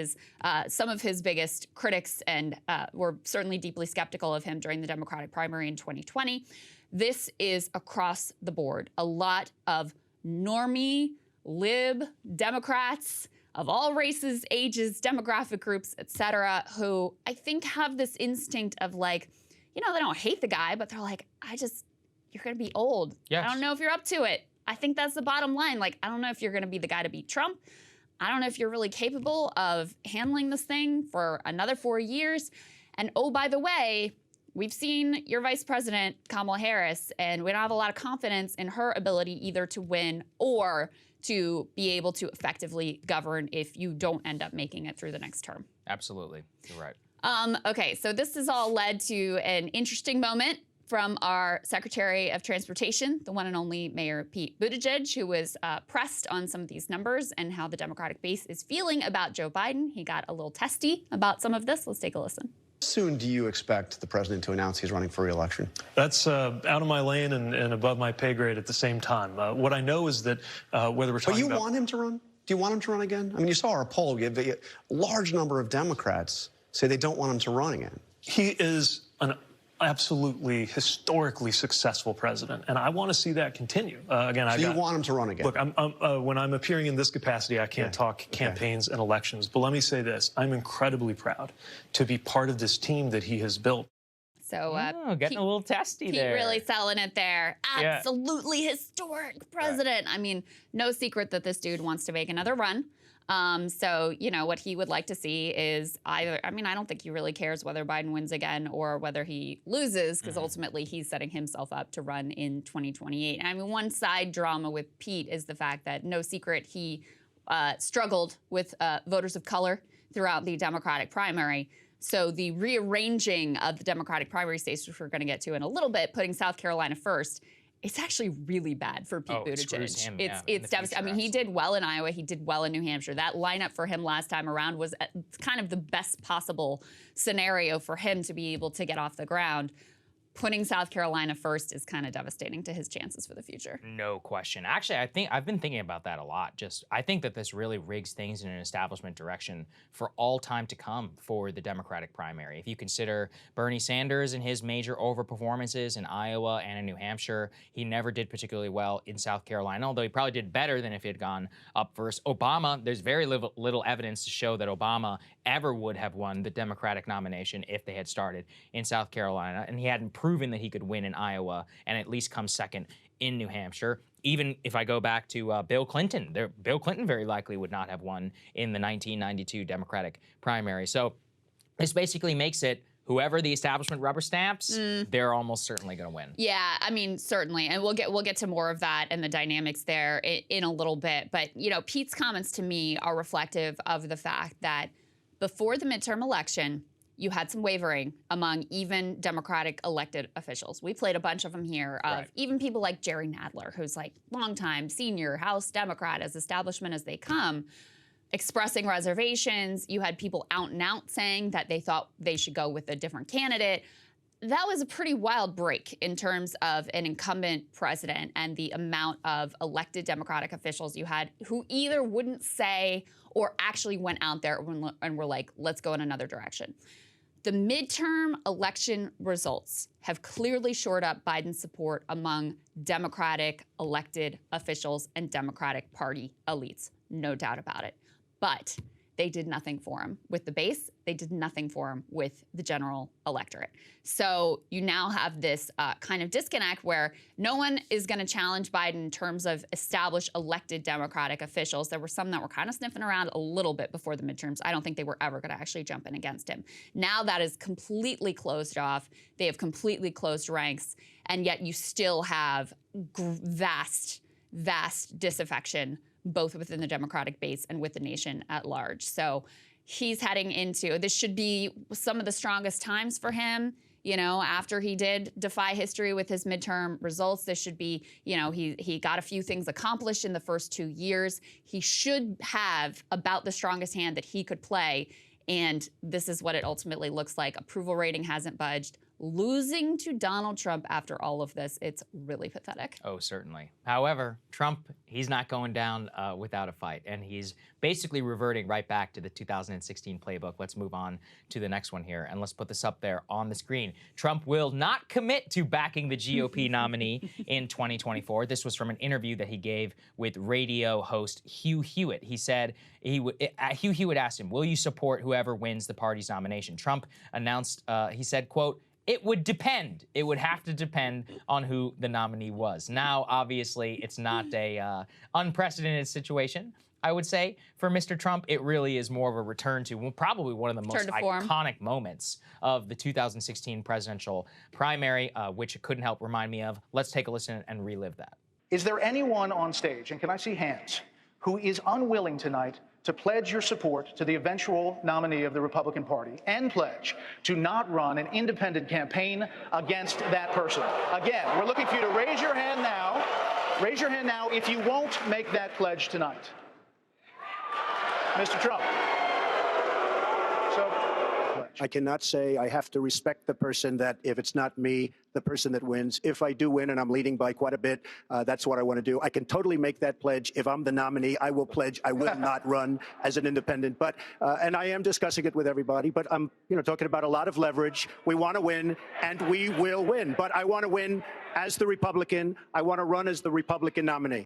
some of his biggest critics and were certainly deeply skeptical of him during the Democratic primary in 2020. This is across the board. A lot of normie, lib Democrats of all races, ages, demographic groups, et cetera, who I think have this instinct of like, you know, they don't hate the guy, but they're like, you're going to be old. Yes. I don't know if you're up to it. I think that's the bottom line. Like, I don't know if you're going to be the guy to beat Trump. I don't know if you're really capable of handling this thing for another 4 years. And oh, by the way, we've seen your vice president, Kamala Harris, and we don't have a lot of confidence in her ability either to win or to be able to effectively govern if you don't end up making it through the next term. Absolutely. You're right. Okay, so this has all led to an interesting moment from our Secretary of Transportation, the one and only Mayor Pete Buttigieg, who was pressed on some of these numbers and how the Democratic base is feeling about Joe Biden. He got a little testy about some of this. Let's take a listen. How soon do you expect the president to announce he's running for re-election? That's out of my lane and above my pay grade at the same time. What I know is that whether we're talking about... But you want him to run? Do you want him to run again? I mean, you saw our poll. A large number of Democrats say they don't want him to run again. He is an absolutely historically successful president, and I want to see that continue. Again, so you want him to run again? Look, when I'm appearing in this capacity, I can't talk campaigns and elections, but let me say this. I'm incredibly proud to be part of this team that he has built. So getting a little testy there. Pete really selling it there. Absolutely historic president. I mean, no secret that this dude wants to make another run. So, you know, what he would like to see is either, I mean, I don't think he really cares whether Biden wins again or whether he loses, because ultimately he's setting himself up to run in 2028. And I mean, one side drama with Pete is the fact that, no secret, he struggled with voters of color throughout the Democratic primary. So the rearranging of the Democratic primary states, which we're going to get to in a little bit, putting South Carolina first, it's actually really bad for Pete Buttigieg. It's devastating. I mean, he did well in Iowa. He did well in New Hampshire. That lineup for him last time around was kind of the best possible scenario for him to be able to get off the ground. Putting South Carolina first is kind of devastating to his chances for the future. No question. Actually, I think I've been thinking about that a lot. I think that this really rigs things in an establishment direction for all time to come for the Democratic primary. If you consider Bernie Sanders and his major overperformances in Iowa and in New Hampshire, he never did particularly well in South Carolina, although he probably did better than if he had gone up first. Obama, there's very little evidence to show that Obama ever would have won the Democratic nomination if they had started in South Carolina, and he hadn't proven that he could win in Iowa and at least come second in New Hampshire. Even if I go back to Bill Clinton, Bill Clinton very likely would not have won in the 1992 Democratic primary. So this basically makes it whoever the establishment rubber stamps, they're almost certainly going to win. Yeah, I mean, certainly. And we'll get to more of that and the dynamics there in a little bit. But, you know, Pete's comments to me are reflective of the fact that before the midterm election, you had some wavering among even Democratic elected officials. We played a bunch of them here of even people like Jerry Nadler, who's like longtime senior House Democrat, as establishment as they come, expressing reservations. You had people out and out saying that they thought they should go with a different candidate. That was a pretty wild break in terms of an incumbent president and the amount of elected Democratic officials you had who either wouldn't say or actually went out there and were like, let's go in another direction. The midterm election results have clearly shored up Biden's support among Democratic elected officials and Democratic Party elites, no doubt about it. But they did nothing for him with the base. They did nothing for him with the general electorate. So you now have this kind of disconnect where no one is going to challenge Biden in terms of established elected Democratic officials. There were some that were kind of sniffing around a little bit before the midterms. I don't think they were ever going to actually jump in against him. Now that is completely closed off. They have completely closed ranks, and yet you still have vast disaffection both within the Democratic base and with the nation at large. So he's heading into, this should be some of the strongest times for him, you know, after he did defy history with his midterm results. This should be, you know, he got a few things accomplished in the first 2 years. He should have about the strongest hand that he could play. And this is what it ultimately looks like. Approval rating hasn't budged. Losing to Donald Trump after all of this, it's really pathetic. Oh, certainly. However, Trump, he's not going down without a fight, and he's basically reverting right back to the 2016 playbook. Let's move on to the next one here, and let's put this up there on the screen. Trump will not commit to backing the GOP nominee in 2024. This was from an interview that he gave with radio host Hugh Hewitt. He said, Hugh Hewitt asked him, will you support whoever wins the party's nomination? Trump announced, he said, quote, it would depend. It would have to depend on who the nominee was. Now, obviously, it's not a unprecedented situation, I would say. For Mr. Trump, it really is more of a return to probably one of the most iconic moments of the 2016 presidential primary, which it couldn't help remind me of. Let's take a listen and relive that. Is there anyone on stage, and can I see hands, who is unwilling tonight to pledge your support to the eventual nominee of the Republican Party and pledge to not run an independent campaign against that person? Again, we're looking for you to raise your hand now. Raise your hand now if you won't make that pledge tonight. Mr. Trump. I cannot say I have to respect the person that if it's not me, the person that wins. If I do win and I'm leading by quite a bit, that's what I want to do. I can totally make that pledge. If I'm the nominee, I will pledge I will not run as an independent. But and I am discussing it with everybody. But I'm talking about a lot of leverage. We want to win, and we will win. But I want to win as the Republican. I want to run as the Republican nominee.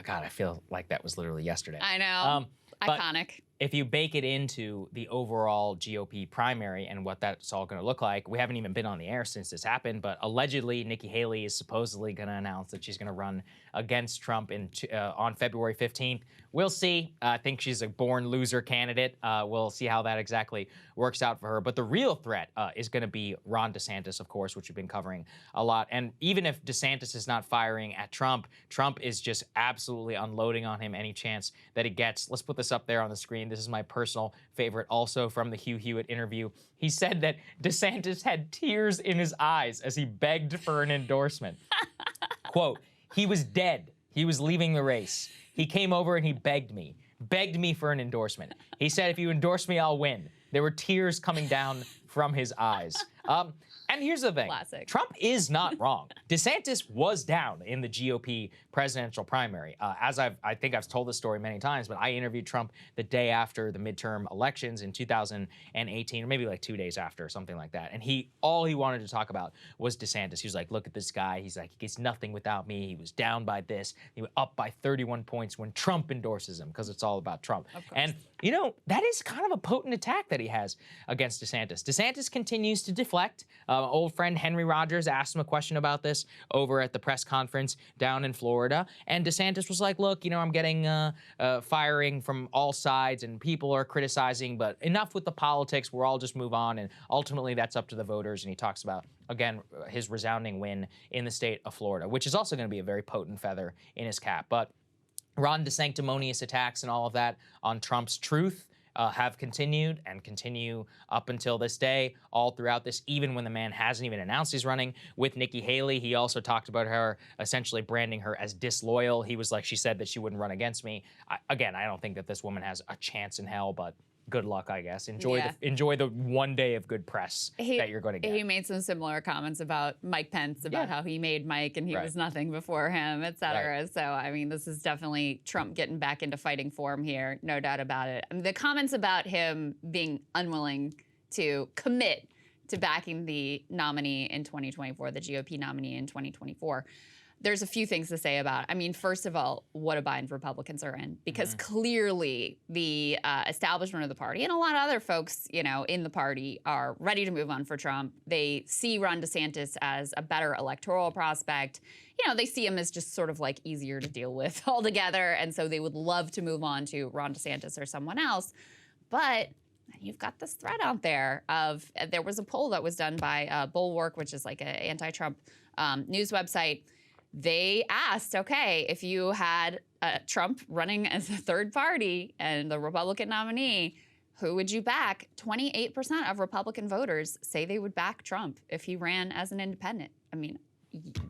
God, I feel like that was literally yesterday. I know. Iconic. If you bake it into the overall GOP primary and what that's all going to look like, we haven't even been on the air since this happened, but allegedly Nikki Haley is supposedly going to announce that she's going to run against Trump on February 15th. We'll see. I think she's a born loser candidate. We'll see how that exactly works out for her. But the real threat is going to be Ron DeSantis, of course, which we've been covering a lot. And even if DeSantis is not firing at Trump, Trump is just absolutely unloading on him any chance that he gets. Let's put this up there on the screen. This is my personal favorite also from the Hugh Hewitt interview. He said that DeSantis had tears in his eyes as he begged for an endorsement. Quote, he was dead. He was leaving the race. He came over and he begged me for an endorsement. He said, if you endorse me, I'll win. There were tears coming down from his eyes. And here's the thing. Classic. Trump is not wrong. DeSantis was down in the GOP presidential primary. As I think I've told this story many times, but I interviewed Trump the day after the midterm elections in 2018, or maybe like 2 days after, or something like that. And all he wanted to talk about was DeSantis. He was like, look at this guy. He's like, he gets nothing without me. He was down by this. He was up by 31 points when Trump endorses him, because it's all about Trump. And, that is kind of a potent attack that he has against DeSantis. DeSantis continues to deflect. Old friend Henry Rogers asked him a question about this over at the press conference down in Florida, and DeSantis was like, look, I'm getting firing from all sides, and people are criticizing, but enough with the politics. We'll all just move on, and ultimately that's up to the voters. And he talks about, again, his resounding win in the state of Florida, which is also going to be a very potent feather in his cap. But Ron DeSanctimonious attacks and all of that on Trump's truth have continued and continue up until this day, all throughout this, even when the man hasn't even announced he's running. With Nikki Haley, he also talked about her essentially branding her as disloyal. He was like, she said that she wouldn't run against me. I don't think that this woman has a chance in hell, but good luck, I guess. Enjoy the 1 day of good press that you're going to get. He made some similar comments about Mike Pence, about how he made Mike and he was nothing before him, et cetera. So, I mean, this is definitely Trump getting back into fighting form here, no doubt about it. I mean, the comments about him being unwilling to commit to backing the nominee in 2024, the GOP nominee in 2024, there's a few things to say about it. I mean, first of all, what a bind Republicans are in, because clearly the establishment of the party and a lot of other folks, in the party are ready to move on for Trump. They see Ron DeSantis as a better electoral prospect. They see him as just sort of like easier to deal with altogether. And so they would love to move on to Ron DeSantis or someone else. But you've got this threat out there of, there was a poll that was done by Bulwark, which is like an anti-Trump news website. They asked, okay, if you had Trump running as a third party and the Republican nominee, who would you back? 28% of Republican voters say they would back Trump if he ran as an independent. I mean,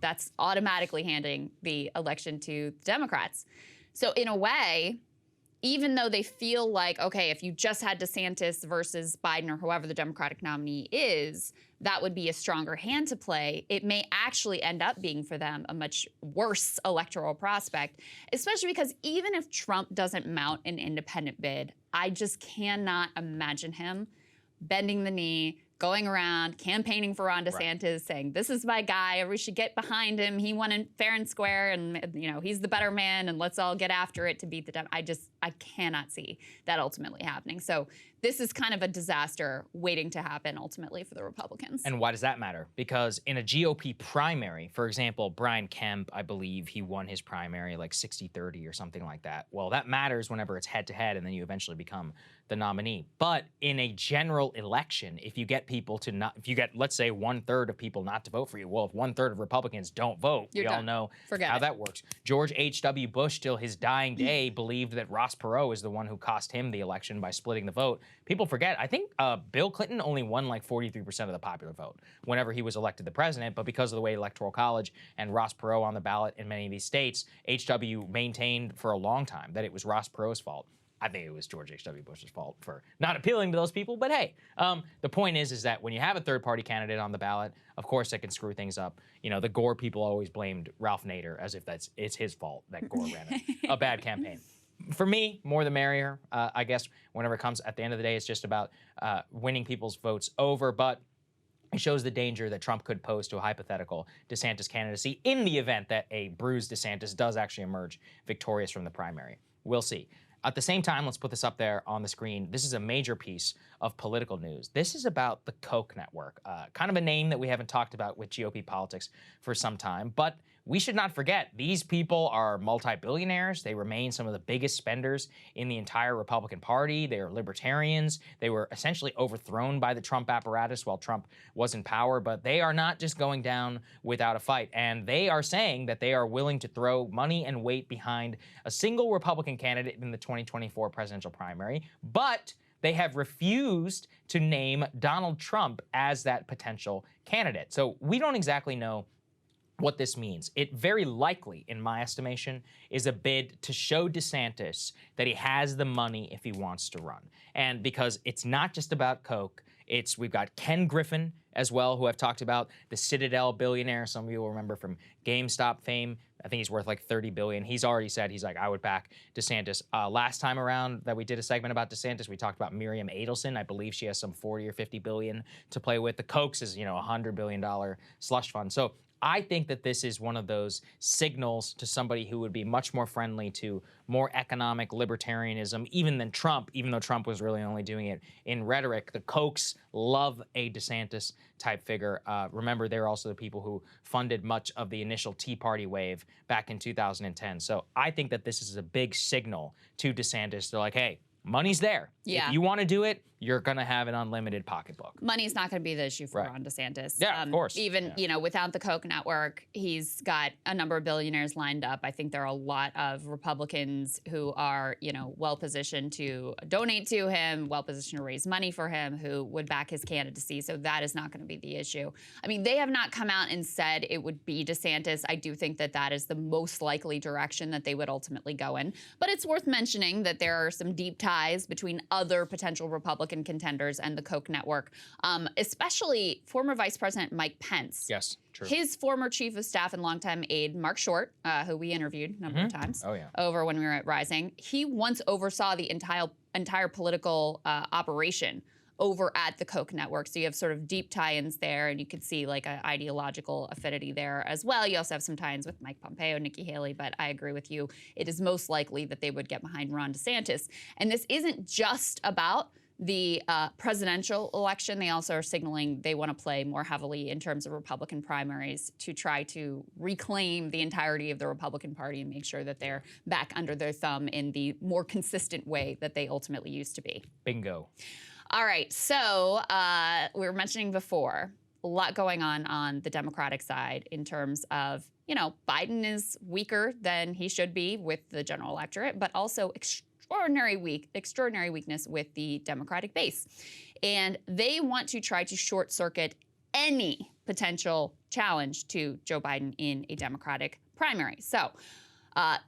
that's automatically handing the election to the Democrats. So in a way, even though they feel like, okay, if you just had DeSantis versus Biden or whoever the Democratic nominee is, that would be a stronger hand to play, it may actually end up being for them a much worse electoral prospect, especially because even if Trump doesn't mount an independent bid, I just cannot imagine him bending the knee, going around campaigning for Ron DeSantis, saying, this is my guy, we should get behind him, he won in fair and square, and he's the better man, and let's all get after it to beat the Democrats. I cannot see that ultimately happening. So this is kind of a disaster waiting to happen ultimately for the Republicans. And why does that matter? Because in a GOP primary, for example, Brian Kemp, I believe he won his primary like 60-30 or something like that. Well, that matters whenever it's head-to-head and then you eventually become the nominee. But in a general election, if you get people to not, if you get, let's say, 1/3 of people not to vote for you, well, if 1/3 of Republicans don't vote, we all know how that works. George H.W. Bush, till his dying day, believed that Ross Perot is the one who cost him the election by splitting the vote. People forget, I think Bill Clinton only won like 43% of the popular vote whenever he was elected the president, but because of the way Electoral College and Ross Perot on the ballot in many of these states, H.W. maintained for a long time that it was Ross Perot's fault. I think it was George H.W. Bush's fault for not appealing to those people, but hey, the point is that when you have a third-party candidate on the ballot, of course that can screw things up. The Gore people always blamed Ralph Nader as if it's his fault that Gore ran a bad campaign. For me, more the merrier. I guess whenever it comes at the end of the day, it's just about winning people's votes over, but it shows the danger that Trump could pose to a hypothetical DeSantis candidacy in the event that a bruised DeSantis does actually emerge victorious from the primary. We'll see. At the same time, let's put this up there on the screen. This is a major piece of political news. This is about the KOCH network, kind of a name that we haven't talked about with GOP politics for some time, but we should not forget these people are multi-billionaires. They remain some of the biggest spenders in the entire Republican Party. They are libertarians. They were essentially overthrown by the Trump apparatus while Trump was in power, but they are not just going down without a fight. And they are saying that they are willing to throw money and weight behind a single Republican candidate in the 2024 presidential primary, but they have refused to name Donald Trump as that potential candidate. So we don't exactly know what this means. It very likely, in my estimation, is a bid to show DeSantis that he has the money if he wants to run. And because it's not just about KOCH, we've got Ken Griffin as well, who I've talked about, the Citadel billionaire. Some of you will remember from GameStop fame. I think he's worth like $30 billion. He's already said, he's like, I would back DeSantis. Last time around that we did a segment about DeSantis, we talked about Miriam Adelson. I believe she has some 40 or 50 billion to play with. The KOCH is, $100 billion slush fund. So I think that this is one of those signals to somebody who would be much more friendly to more economic libertarianism, even than Trump, even though Trump was really only doing it in rhetoric. The Kochs love a DeSantis type figure. Remember, they're also the people who funded much of the initial Tea Party wave back in 2010. So I think that this is a big signal to DeSantis. They're like, hey, money's there. Yeah. If you want to do it, you're going to have an unlimited pocketbook. Money's not going to be the issue for Ron DeSantis. Yeah, of course. Even, you know, without the Koch network, he's got a number of billionaires lined up. I think there are a lot of Republicans who are, you know, well-positioned to donate to him, well-positioned to raise money for him, who would back his candidacy. So that is not going to be the issue. I mean, they have not come out and said it would be DeSantis. I do think that that is the most likely direction that they would ultimately go in. But it's worth mentioning that there are some deep ties between other potential Republican contenders and the Koch network, especially former Vice President Mike Pence. Yes, true. His former chief of staff and longtime aide, Mark Short, who we interviewed a number of times over when we were at Rising, he once oversaw the entire political operation over at the Koch network. So you have sort of deep tie-ins there, and you could see like an ideological affinity there as well. You also have some tie-ins with Mike Pompeo, Nikki Haley, but I agree with you. It is most likely that they would get behind Ron DeSantis. And this isn't just about the presidential election. They also are signaling they want to play more heavily in terms of Republican primaries to try to reclaim the entirety of the Republican Party and make sure that they're back under their thumb in the more consistent way that they ultimately used to be. Bingo. All right, so we were mentioning before, a lot going on the Democratic side in terms of, you know, Biden is weaker than he should be with the general electorate, but also extraordinary weakness with the Democratic base. And they want to try to short circuit any potential challenge to Joe Biden in a Democratic primary. So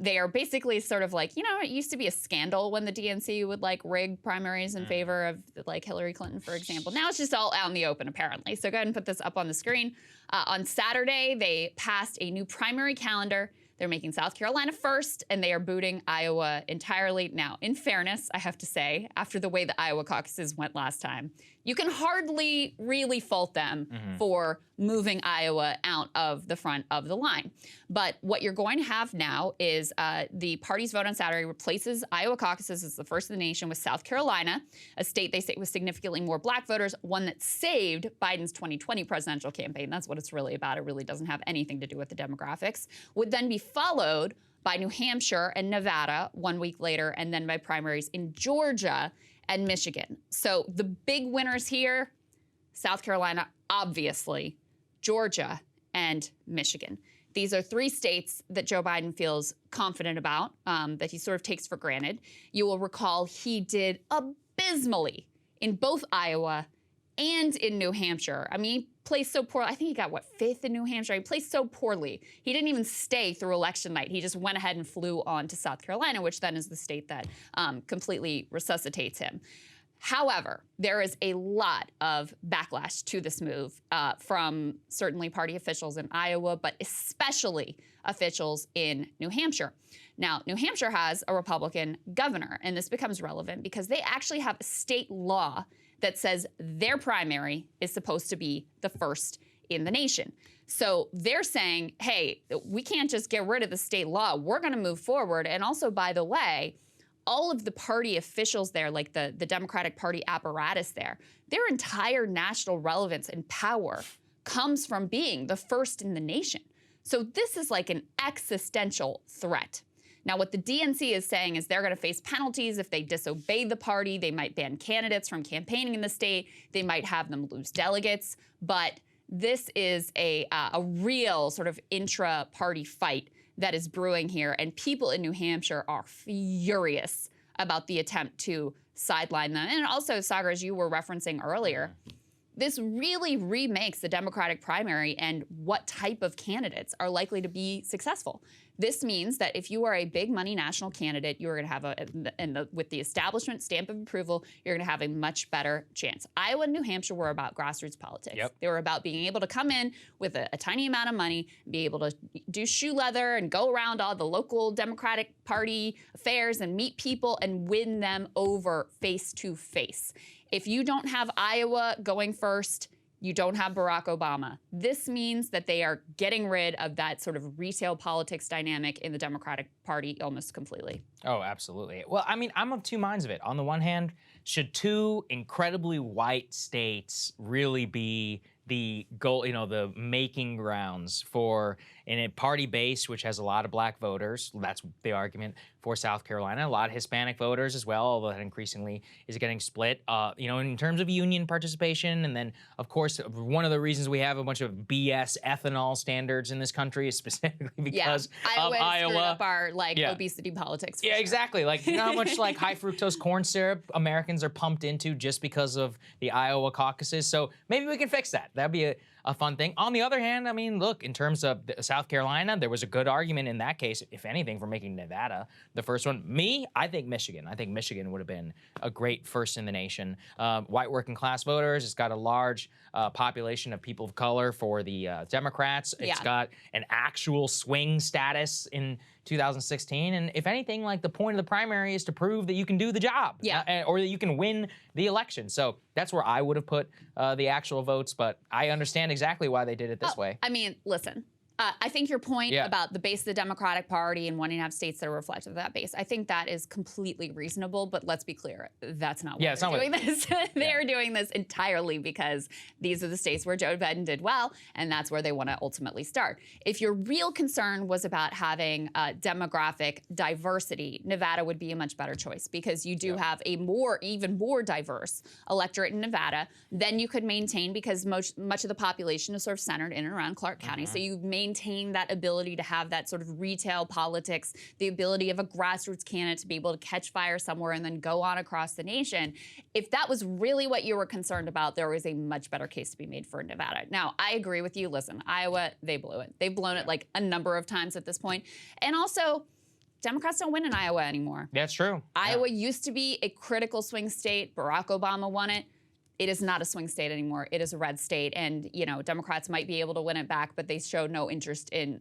they are basically sort of like, you know, it used to be a scandal when the DNC would like rig primaries in favor of like Hillary Clinton, for example. Now it's just all out in the open, apparently. So go ahead and put this up on the screen. On Saturday, they passed a new primary calendar. They're making South Carolina first, and they are booting Iowa entirely. Now, in fairness, I have to say, after the way the Iowa caucuses went last time, you can hardly really fault them for moving Iowa out of the front of the line. But what you're going to have now is the party's vote on Saturday replaces Iowa caucuses as the first in the nation with South Carolina, a state they say with significantly more black voters, one that saved Biden's 2020 presidential campaign. That's what it's really about. It really doesn't have anything to do with the demographics. Would then be followed by New Hampshire and Nevada 1 week later, and then by primaries in Georgia and Michigan. So the big winners here, South Carolina, obviously, Georgia, and Michigan. These are three states that Joe Biden feels confident about, that he sort of takes for granted. You will recall he did abysmally in both Iowa and in New Hampshire. I mean, he placed so poorly. I think he got, what, 5th in New Hampshire? He placed so poorly. He didn't even stay through election night. He just went ahead and flew on to South Carolina, which then is the state that completely resuscitates him. However, there is a lot of backlash to this move from certainly party officials in Iowa, but especially officials in New Hampshire. Now, New Hampshire has a Republican governor, and this becomes relevant because they actually have a state law that says their primary is supposed to be the first in the nation. So they're saying, hey, we can't just get rid of the state law. We're going to move forward. And also, by the way, all of the party officials there, like the Democratic Party apparatus there, their entire national relevance and power comes from being the first in the nation. So this is like an existential threat. Now, what the DNC is saying is they're going to face penalties if they disobey the party. They might ban candidates from campaigning in the state. They might have them lose delegates. But this is a real sort of intra-party fight that is brewing here. And people in New Hampshire are furious about the attempt to sideline them. And also, Saagar, as you were referencing earlier, this really remakes the Democratic primary and what type of candidates are likely to be successful. This means that if you are a big money national candidate, you are going to have with the establishment stamp of approval, you're going to have a much better chance. Iowa and New Hampshire were about grassroots politics. Yep. They were about being able to come in with a tiny amount of money, be able to do shoe leather and go around all the local Democratic Party affairs and meet people and win them over face to face. If you don't have Iowa going first, You don't have Barack Obama. This means that they are getting rid of that sort of retail politics dynamic in the Democratic Party almost completely. Oh, absolutely. Well, I mean, I'm of two minds of it. On the one hand, should two incredibly white states really be the goal, you know, the making grounds for in a party base which has a lot of black voters? That's the argument for South Carolina. A lot of Hispanic voters as well, although that increasingly is getting split. You know, in terms of union participation, and then of course one of the reasons we have a bunch of BS ethanol standards in this country is specifically because of Iowa. Screwed up our obesity politics. Yeah, exactly. Like, you know how much like high fructose corn syrup Americans are pumped into just because of the Iowa caucuses? So maybe we can fix that. That'd be a fun thing. On the other hand, I mean, look, in terms of South Carolina, there was a good argument in that case, if anything, for making Nevada the first one. I think Michigan. I think Michigan would have been a great first in the nation. White working class voters. It's got a large population of people of color for the Democrats. It's got an actual swing status in 2016. And if anything, like, the point of the primary is to prove that you can do the job, or that you can win the election. So that's where I would have put the actual votes, but I understand exactly why they did it this way. I mean, listen, I think your point about the base of the Democratic Party and wanting to have states that are reflective of that base, I think that is completely reasonable, but let's be clear, that's not why they're doing this. They're doing this entirely because these are the states where Joe Biden did well, and that's where they want to ultimately start. If your real concern was about having demographic diversity, Nevada would be a much better choice, because you do have a even more diverse electorate in Nevada than you could maintain, because much of the population is sort of centered in and around Clark County. So you maintain that ability to have that sort of retail politics, the ability of a grassroots candidate to be able to catch fire somewhere and then go on across the nation. If that was really what you were concerned about, there was a much better case to be made for Nevada. Now, I agree with you. Listen, Iowa, they blew it. They've blown it like a number of times at this point. And also, Democrats don't win in Iowa anymore. That's true. Iowa used to be a critical swing state. Barack Obama won it. It is not a swing state anymore. It is a red state, and you know, Democrats might be able to win it back, but they showed no interest in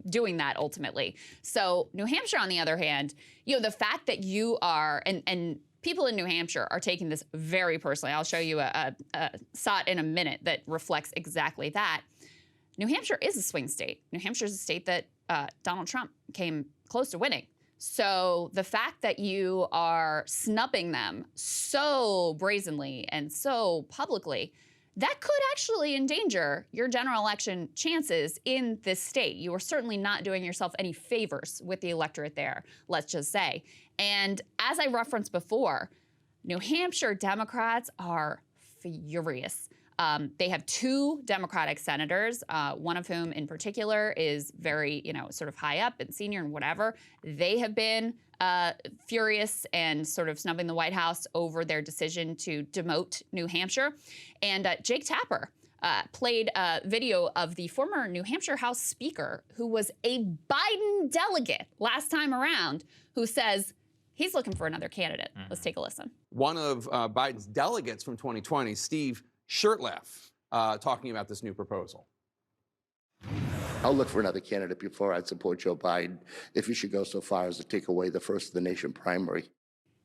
doing that ultimately. So New Hampshire, on the other hand, you know, the fact that you are and people in New Hampshire are taking this very personally. I'll show you a SOT in a minute that reflects exactly that. New Hampshire is a swing state. New Hampshire is a state that Donald Trump came close to winning. So the fact that you are snubbing them so brazenly and so publicly, that could actually endanger your general election chances in this state. You are certainly not doing yourself any favors with the electorate there, let's just say. And as I referenced before, New Hampshire Democrats are furious. They have two Democratic senators, one of whom in particular is very, you know, sort of high up and senior and whatever. They have been furious and sort of snubbing the White House over their decision to demote New Hampshire. And Jake Tapper played a video of the former New Hampshire House Speaker, who was a Biden delegate last time around, who says he's looking for another candidate. Let's take a listen. One of Biden's delegates from 2020, Steve Shirtleff, talking about this new proposal. I'll look for another candidate before I'd support Joe Biden if he should go so far as to take away the first of the nation primary.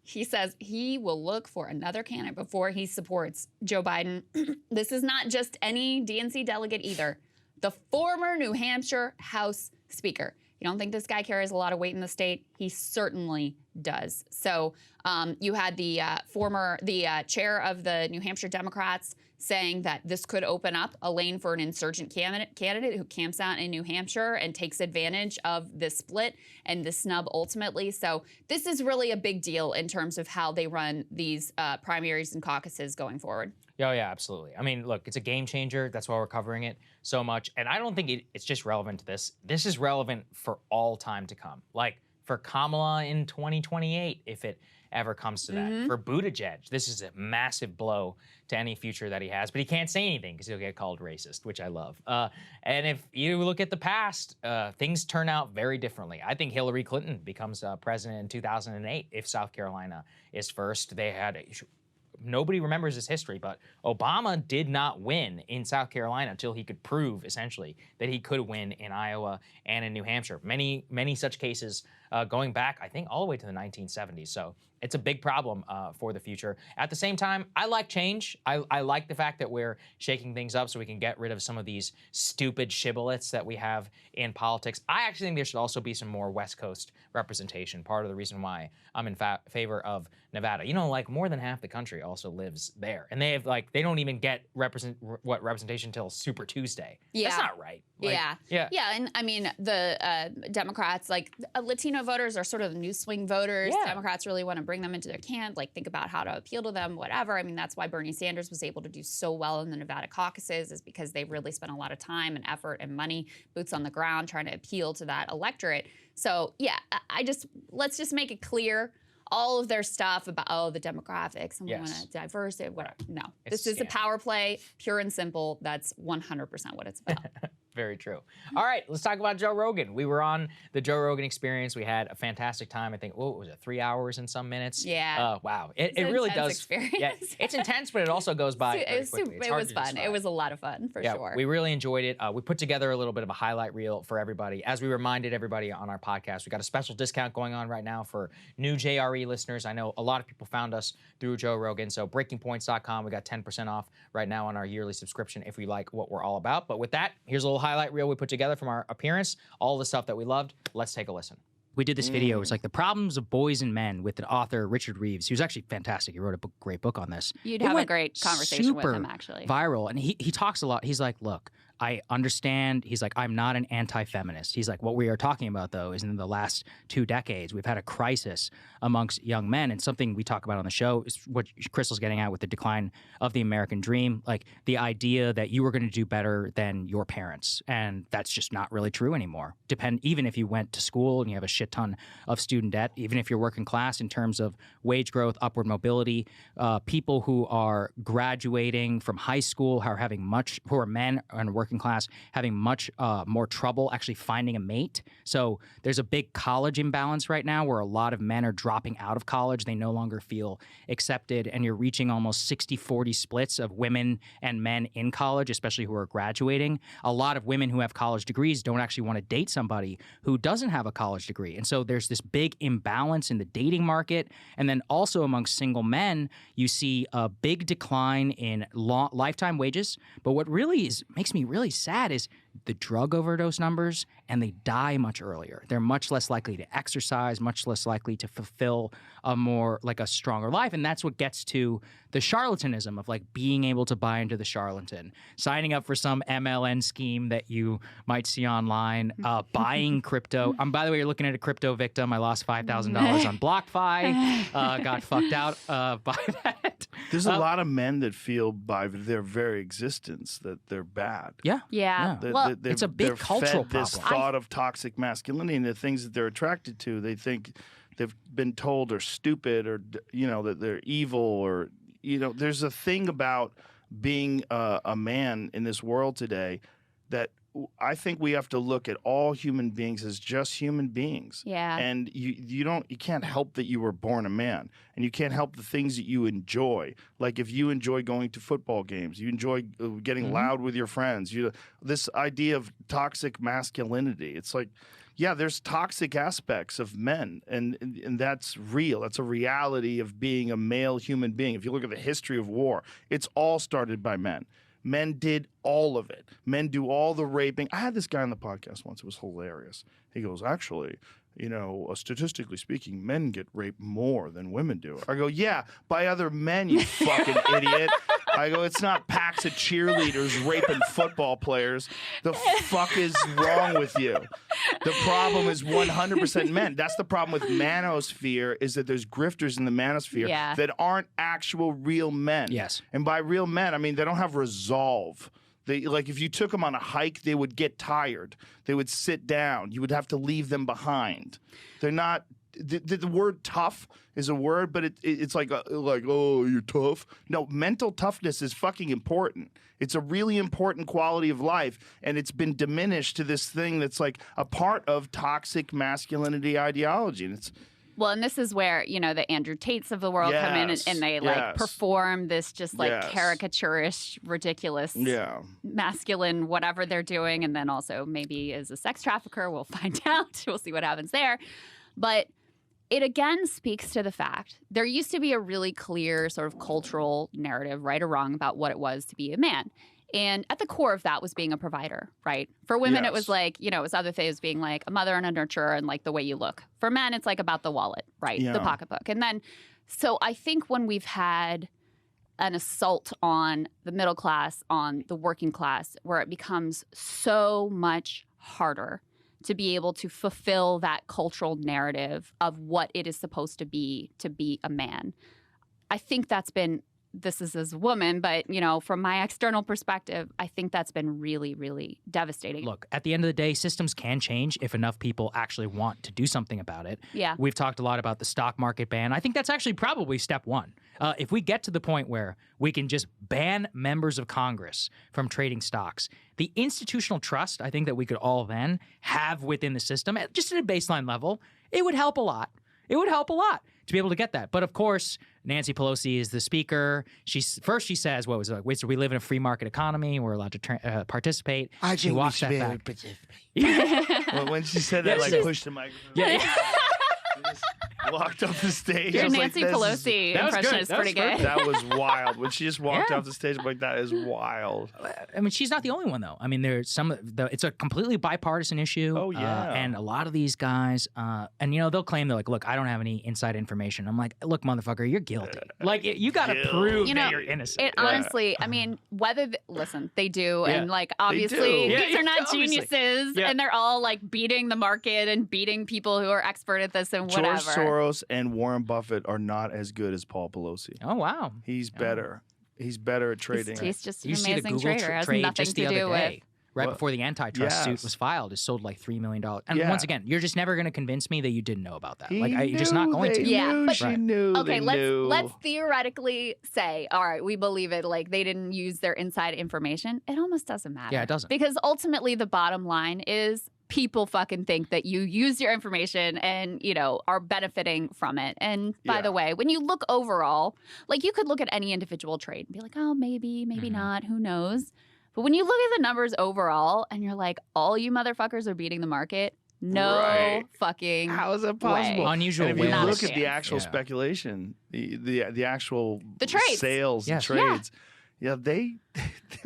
He says he will look for another candidate before he supports Joe Biden. This is not just any DNC delegate either. The former New Hampshire House Speaker. You don't think this guy carries a lot of weight in the state? He certainly does. So you had the chair of the New Hampshire Democrats saying that this could open up a lane for an insurgent candidate who camps out in New Hampshire and takes advantage of this split and the snub ultimately. So this is really a big deal in terms of how they run these primaries and caucuses going forward. Oh, yeah, absolutely. I mean, look, it's a game changer. That's why we're covering it so much. And I don't think it's just relevant to this. This is relevant for all time to come. Like, for Kamala in 2028, if it ever comes to that. For Buttigieg, this is a massive blow to any future that he has, but he can't say anything because he'll get called racist, which I love. And if you look at the past, things turn out very differently. I think Hillary Clinton becomes president in 2008 if South Carolina is first. They had nobody remembers his history, but Obama did not win in South Carolina until he could prove, essentially, that he could win in Iowa and in New Hampshire. Many such cases going back, I think, all the way to the 1970s. So it's a big problem for the future. At the same time, I like change. I like the fact that we're shaking things up so we can get rid of some of these stupid shibboleths that we have in politics. I actually think there should also be some more West Coast representation. Part of the reason why I'm in favor of Nevada. You know, like more than half the country also lives there, and they have like they don't even get representation until Super Tuesday. Yeah. That's not right. Like, yeah. And I mean, the Democrats, like Latino voters are sort of the new swing voters. Yeah. Democrats really want to bring them into their camp, like think about how to appeal to them, whatever. I mean, that's why Bernie Sanders was able to do so well in the Nevada caucuses, is because they really spent a lot of time and effort and money, boots on the ground, trying to appeal to that electorate. So yeah, let's just make it clear. All of their stuff about, the demographics, and we want to diverse it, whatever. No, this is a power play, pure and simple. That's 100% what it's about. Very true. All right, let's talk about Joe Rogan. We were on the Joe Rogan Experience. We had a fantastic time. I think, what was it, 3 hours and some minutes? Yeah. Wow. It really does. Experience. Yeah, it's intense, but it also goes by very quickly. It was fun. It was a lot of fun, for sure. We really enjoyed it. We put together a little bit of a highlight reel for everybody. As we reminded everybody on our podcast, we got a special discount going on right now for new JRE listeners. I know a lot of people found us through Joe Rogan, so breakingpoints.com. We got 10% off right now on our yearly subscription if we like what we're all about. But with that, here's a little highlight reel we put together from our appearance, all the stuff that we loved. Let's take a listen. We did this video. It was like the problems of boys and men with the author Richard Reeves. He was actually fantastic. He wrote a great book on this. You'd have a great conversation with him, actually. Viral, and he talks a lot. He's like, look, I understand. He's like, I'm not an anti-feminist. He's like, what we are talking about, though, is in the last 2 decades, we've had a crisis amongst young men. And something we talk about on the show is what Krystal's getting at with the decline of the American dream, like the idea that you were going to do better than your parents. And that's just not really true anymore. Even if you went to school and you have a shit ton of student debt, even if you're working class in terms of wage growth, upward mobility, people who are graduating from high school, who are men and working class, having much more trouble actually finding a mate. So there's a big college imbalance right now where a lot of men are dropping out of college. They no longer feel accepted, and you're reaching almost 60-40 splits of women and men in college, especially who are graduating. A lot of women who have college degrees don't actually want to date somebody who doesn't have a college degree. And so there's this big imbalance in the dating market. And then also amongst single men, you see a big decline in lifetime wages. But what really makes me really sad is the drug overdose numbers, and they die much earlier. They're much less likely to exercise, much less likely to fulfill a stronger life. And that's what gets to the charlatanism of like being able to buy into the charlatan, signing up for some MLM scheme that you might see online, buying crypto. By the way, you're looking at a crypto victim. I lost $5,000 on BlockFi, got fucked out by that. There's a lot of men that feel by their very existence that they're bad. Yeah. It's a big cultural problem. This thought of toxic masculinity and the things that they're attracted to, they think they've been told are stupid, or that they're evil, or there's a thing about being a man in this world today that I think we have to look at all human beings as just human beings. Yeah. And you can't help that you were born a man, and you can't help the things that you enjoy. Like if you enjoy going to football games, you enjoy getting loud with your friends. This idea of toxic masculinity, it's like, yeah, there's toxic aspects of men, and that's real. That's a reality of being a male human being. If you look at the history of war, it's all started by men. Men did all of it. Men do all the raping. I had this guy on the podcast once. It was hilarious. He goes, actually, statistically speaking, men get raped more than women do. I go, yeah, by other men, you fucking idiot. I go, it's not packs of cheerleaders raping football players. The fuck is wrong with you? The problem is 100% men. That's the problem with manosphere, is that there's grifters in the manosphere that aren't actual real men. Yes. And by real men, I mean they don't have resolve. If you took them on a hike, they would get tired. They would sit down. You would have to leave them behind. They're not. The word tough is a word, but it's like oh, you're tough. No, mental toughness is fucking important. It's a really important quality of life, and it's been diminished to this thing that's like a part of toxic masculinity ideology, and it's. Well, and this is where, the Andrew Tates of the world come in and they perform this just caricaturish, ridiculous, masculine, whatever they're doing. And then also maybe as a sex trafficker, we'll find out. We'll see what happens there. But it again speaks to the fact there used to be a really clear sort of cultural narrative, right or wrong, about what it was to be a man. And at the core of that was being a provider, right? For women, it was like, you know, it was other things being like a mother and a nurturer and like the way you look. For men, it's like about the wallet, right? The pocketbook. And then, so I think when we've had an assault on the middle class, on the working class, where it becomes so much harder to be able to fulfill that cultural narrative of what it is supposed to be a man. I think that's been, this is as a woman, but, you know, from my external perspective, I think that's been really, really devastating. Look, at the end of the day, systems can change if enough people actually want to do something about it. Yeah. We've talked a lot about the stock market ban. I think that's actually probably step one. If we get to the point where we can just ban members of Congress from trading stocks, the institutional trust I think that we could all then have within the system, just at a baseline level, it would help a lot. It would help a lot to be able to get that. But of course, Nancy Pelosi is the speaker. She says, what was it? Wait, so we live in a free market economy. We're allowed to participate. She walks that back. Well, when she said that, like, pushed the microphone. Yeah. Just walked off the stage. Your Nancy Pelosi impression is pretty good. That was wild. When she just walked off the stage, I'm like, that is wild. I mean, she's not the only one, though. I mean, there's it's a completely bipartisan issue. Oh, yeah. And a lot of these guys, and, you know, they'll claim, they're like, look, I don't have any inside information. I'm like, look, motherfucker, you're guilty. Like, you got to prove that you're innocent. It honestly, I mean, listen, they do. And, like, obviously, these are not geniuses. And they're all, like, beating the market and beating people who are expert at this and whatever. George Soros and Warren Buffett are not as good as Paul Pelosi. Oh, wow. He's better. He's better at trading. He's just an you see the amazing Google trader. Has trade nothing just the to other do day, with. right before the antitrust suit was filed, it sold like $3 million. And once again, you're just never going to convince me that you didn't know about that. Like, you're just not going to. Yeah, but she knew. Okay, let's let's theoretically say, all right, we believe it. Like, they didn't use their inside information. It almost doesn't matter. Yeah, it doesn't. Because ultimately, the bottom line is people fucking think that you use your information and, you know, are benefiting from it. And by the way, when you look overall, like, you could look at any individual trade and be like, oh, maybe not, who knows? But when you look at the numbers overall and you're like, all you motherfuckers are beating the market, no fucking How is that possible? way. Unusual. And if you whales. look at the actual speculation, the actual trades. sales and trades, they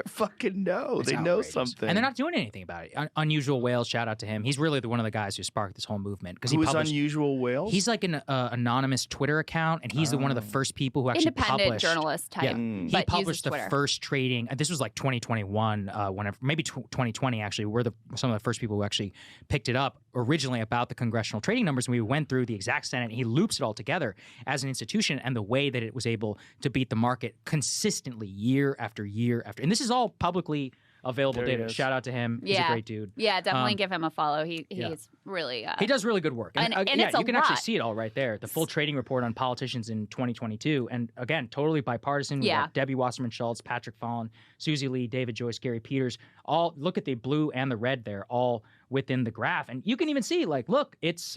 fucking know. It's they know outrageous. something. And they're not doing anything about it. Unusual Whales, shout out to him. He's really one of the guys who sparked this whole movement. Who is Unusual Whales? He's like an anonymous Twitter account, and he's one of the first people who actually independent journalist type. Yeah, he published the first trading. This was like 2021, whenever maybe 2020 actually. We're some of the first people who actually picked it up originally about the congressional trading numbers, and we went through the exact Senate. And he loops it all together as an institution and the way that it was able to beat the market consistently year after year after. And this is all publicly available data. Shout out to him. He's a great dude. Yeah, definitely give him a follow. He's really he does really good work. And it's you can a actually lot. see it all right there. The full trading report on politicians in 2022. And again, totally bipartisan. We got Debbie Wasserman Schultz, Patrick Fallon, Susie Lee, David Joyce, Gary Peters. All look at the blue and the red there, all within the graph. And you can even see, like, look, it's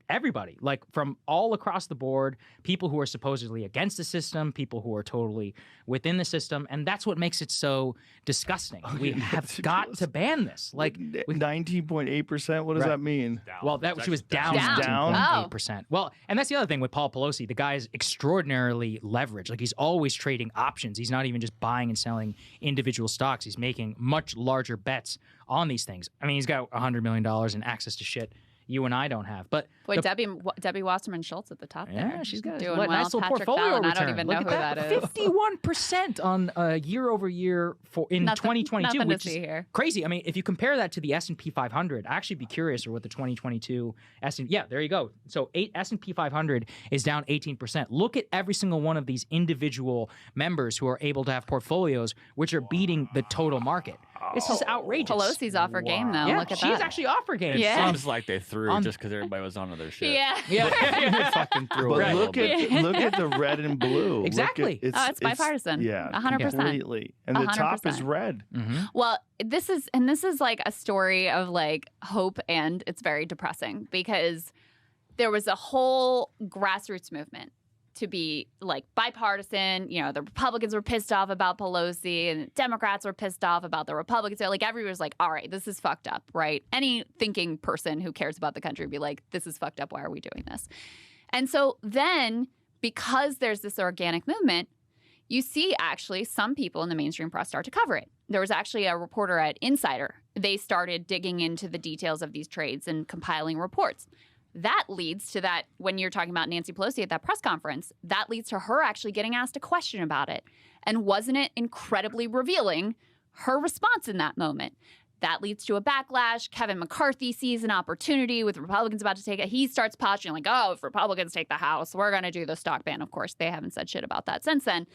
everybody, like, from all across the board, people who are supposedly against the system, people who are totally within the system. And that's what makes it so disgusting. We have got to ban this. Like 19.8%. What does that mean? Well, she was down 19.8%. Well, and that's the other thing with Paul Pelosi. The guy is extraordinarily leveraged. Like, he's always trading options. He's not even just buying and selling individual stocks. He's making much larger bets on these things. I mean, he's got $100 million in access to shit you and I don't have. But wait, Debbie Wasserman Schultz at the top there. Yeah, she's got doing a well. nice little Patrick portfolio Fallon, return. I don't even know who that is. 51% on year over year in 2022, which is crazy. I mean, if you compare that to the S&P 500, I'd actually be curious what the 2022 S&P. Yeah, there you go. So S&P 500 is down 18%. Look at every single one of these individual members who are able to have portfolios which are beating the total market. It's just outrageous. Pelosi's off her game, though. Yeah, look at she's that. actually off her game. Yeah. Seems like they threw just because everybody was onto their shit. Yeah. They fucking threw But it. look at the red and blue. Exactly. It's bipartisan. Yeah, 100%. completely. And the top is red. Mm-hmm. Well, this is like a story of like hope, and it's very depressing because there was a whole grassroots movement to be like bipartisan. You know, the Republicans were pissed off about Pelosi and Democrats were pissed off about the Republicans. So, like, everyone was like, all right, this is fucked up, right? Any thinking person who cares about the country would be like, this is fucked up. Why are we doing this? And so then, because there's this organic movement, you see actually some people in the mainstream press start to cover it. There was actually a reporter at Insider. They started digging into the details of these trades and compiling reports. That leads to that, when you're talking about Nancy Pelosi at that press conference, that leads to her actually getting asked a question about it. And wasn't it incredibly revealing, her response in that moment? That leads to a backlash. Kevin McCarthy sees an opportunity with Republicans about to take it. He starts posturing like, oh, if Republicans take the House, we're going to do the stock ban. Of course, they haven't said shit about that since then.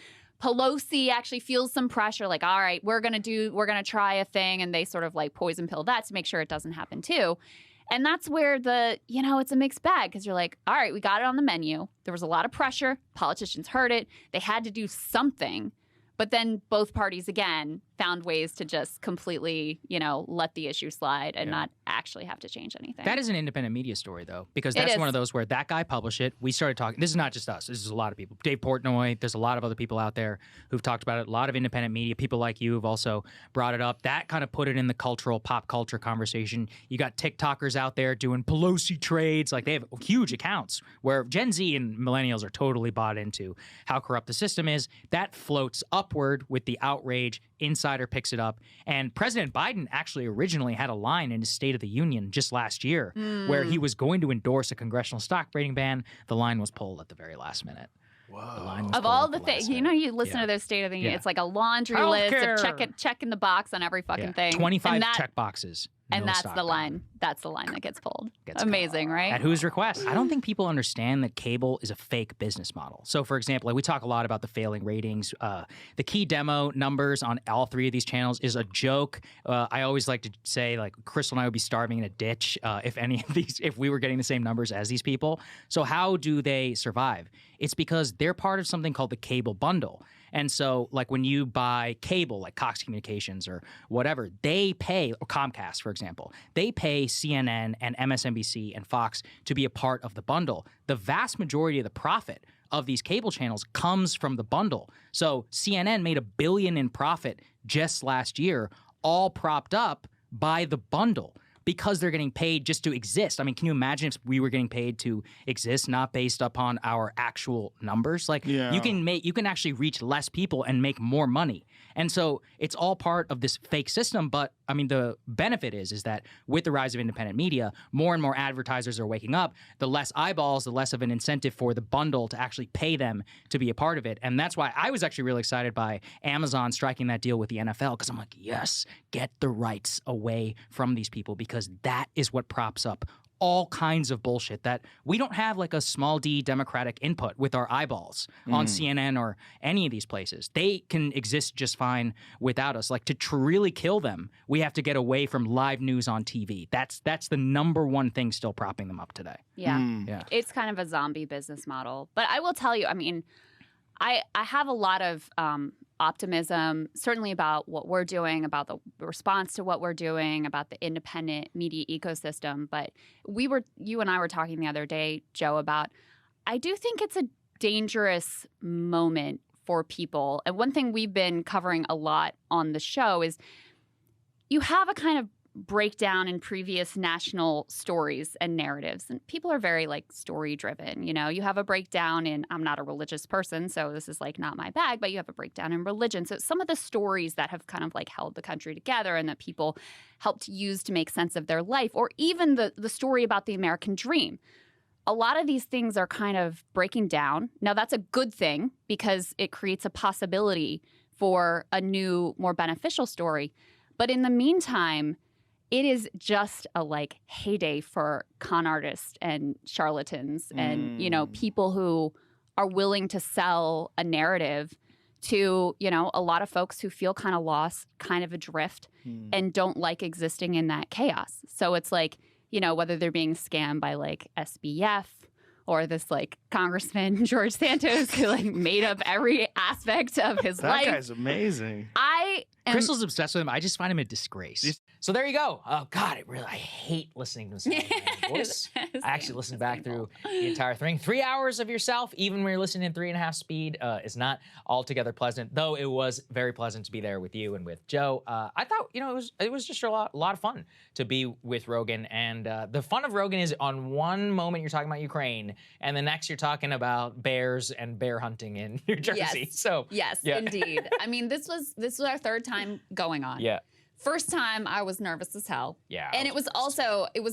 Pelosi actually feels some pressure, like, all right, we're going to try a thing. And they sort of like poison pill that to make sure it doesn't happen too. And that's where it's a mixed bag, because you're like, all right, we got it on the menu. There was a lot of pressure. Politicians heard it. They had to do something. But then both parties, again, found ways to just completely, let the issue slide and not actually have to change anything. That is an independent media story, though, because that's one of those where that guy published it. We started talking. This is not just us. This is a lot of people. Dave Portnoy, there's a lot of other people out there who've talked about it. A lot of independent media, people like you have also brought it up. That kind of put it in the pop culture conversation. You got TikTokers out there doing Pelosi trades. Like, they have huge accounts where Gen Z and millennials are totally bought into how corrupt the system is. That floats upward with the outrage. Insider picks it up. And President Biden actually originally had a line in his State of the Union just last year where he was going to endorse a congressional stock trading ban. The line was pulled at the very last minute. Whoa. Of all the things, you listen to their State of the Union, it's like a laundry list of checking the box on every fucking thing. 25 check boxes. And that's the line. That's the line that gets pulled. Amazing, right? At whose request? I don't think people understand that cable is a fake business model. So, for example, we talk a lot about the failing ratings. The key demo numbers on all three of these channels is a joke. I always like to say, like, Krystal and I would be starving in a ditch if we were getting the same numbers as these people. So how do they survive? It's because they're part of something called the cable bundle. And so, like, when you buy cable, like Cox Communications or whatever, they pay, or Comcast, for example, they pay CNN and MSNBC and Fox to be a part of the bundle. The vast majority of the profit of these cable channels comes from the bundle. So CNN made $1 billion in profit just last year, all propped up by the bundle, because they're getting paid just to exist. I mean, can you imagine if we were getting paid to exist, not based upon our actual numbers? Like, you can actually reach less people and make more money. And so it's all part of this fake system. But I mean, the benefit is that with the rise of independent media, more and more advertisers are waking up. The less eyeballs, the less of an incentive for the bundle to actually pay them to be a part of it. And that's why I was actually really excited by Amazon striking that deal with the NFL, because I'm like, yes, get the rights away from these people, because that is what props up all kinds of bullshit that we don't have, like a small d democratic input with our eyeballs on CNN or any of these places. They can exist just fine without us. Like, to really kill them, we have to get away from live news on TV. That's the number one thing still propping them up today. Yeah. It's kind of a zombie business model. But I will tell you, I mean, I have a lot of optimism, certainly about what we're doing, about the response to what we're doing, about the independent media ecosystem. But you and I were talking the other day, Joe, about, I do think it's a dangerous moment for people. And one thing we've been covering a lot on the show is you have a kind of breakdown in previous national stories and narratives. And people are very, like, story driven. You have a breakdown in, I'm not a religious person, so this is, like, not my bag, but you have a breakdown in religion. So some of the stories that have kind of, like, held the country together and that people helped use to make sense of their life, or even the story about the American dream. A lot of these things are kind of breaking down. Now, that's a good thing, because it creates a possibility for a new, more beneficial story. But in the meantime, it is just a, like, heyday for con artists and charlatans and, people who are willing to sell a narrative to, a lot of folks who feel kind of lost, kind of adrift, and don't like existing in that chaos. So it's like, whether they're being scammed by, like, SBF or this, like, Congressman George Santos who, like, made up every aspect of his life. That guy's amazing. Krystal's obsessed with him. I just find him a disgrace. So there you go. Oh God, I hate listening to someone's voice. I actually listened back through the entire thing. 3 hours of yourself, even when you're listening in 3.5 speed, is not altogether pleasant. Though it was very pleasant to be there with you and with Joe. I thought, it was just a lot of fun to be with Rogan. And the fun of Rogan is on one moment you're talking about Ukraine, and the next you're talking about bears and bear hunting in New Jersey. Yes. So yes, yeah. Indeed. I mean, this was our third time going on. Yeah. First time I was nervous as hell. Yeah. And it was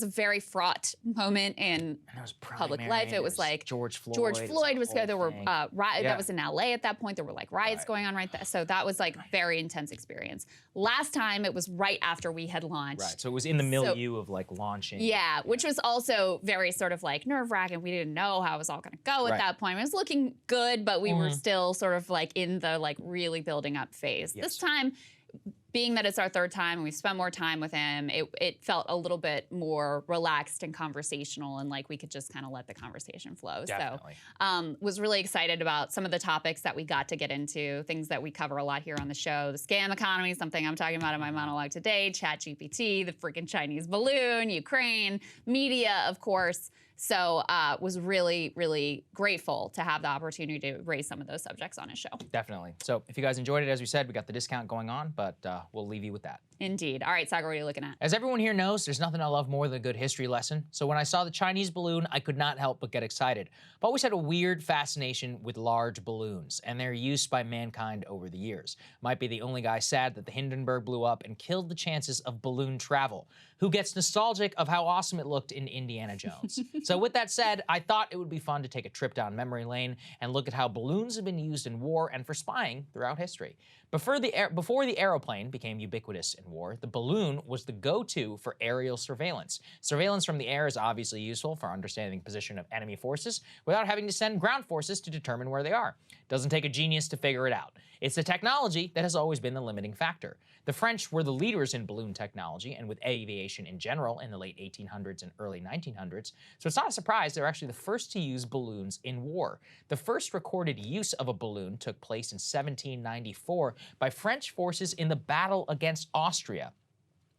a very fraught moment in public life. It was like George Floyd. Was there. There were that was in LA at that point. There were like riots going on right there. So that was like very intense experience. Last time it was right after we had launched. Right. So it was in the milieu of like launching. Yeah, which was also very sort of like nerve-wracking. We didn't know how it was all going to go at that point. It was looking good, but we were still sort of like in the like really building up phase. Yes. This time, being that it's our third time and we spent more time with him, it felt a little bit more relaxed and conversational, and like we could just kind of let the conversation flow. Definitely. So was really excited about some of the topics that we got to get into, things that we cover a lot here on the show. The scam economy, something I'm talking about in my monologue today, ChatGPT, the freaking Chinese balloon, Ukraine, media, of course. So was really, really grateful to have the opportunity to raise some of those subjects on his show. Definitely. So if you guys enjoyed it, as we said, we got the discount going on, but we'll leave you with that. Indeed. All right, Saagar, what are you looking at? As everyone here knows, there's nothing I love more than a good history lesson. So when I saw the Chinese balloon, I could not help but get excited. I've always had a weird fascination with large balloons and their use by mankind over the years. Might be the only guy sad that the Hindenburg blew up and killed the chances of balloon travel. Who gets nostalgic of how awesome it looked in Indiana Jones? So with that said, I thought it would be fun to take a trip down memory lane and look at how balloons have been used in war and for spying throughout history. Before the aeroplane became ubiquitous in war, the balloon was the go-to for aerial surveillance. Surveillance from the air is obviously useful for understanding the position of enemy forces without having to send ground forces to determine where they are. Doesn't take a genius to figure it out. It's the technology that has always been the limiting factor. The French were the leaders in balloon technology and with aviation in general in the late 1800s and early 1900s, so it's not a surprise they're actually the first to use balloons in war. The first recorded use of a balloon took place in 1794 by French forces in the battle against Austria.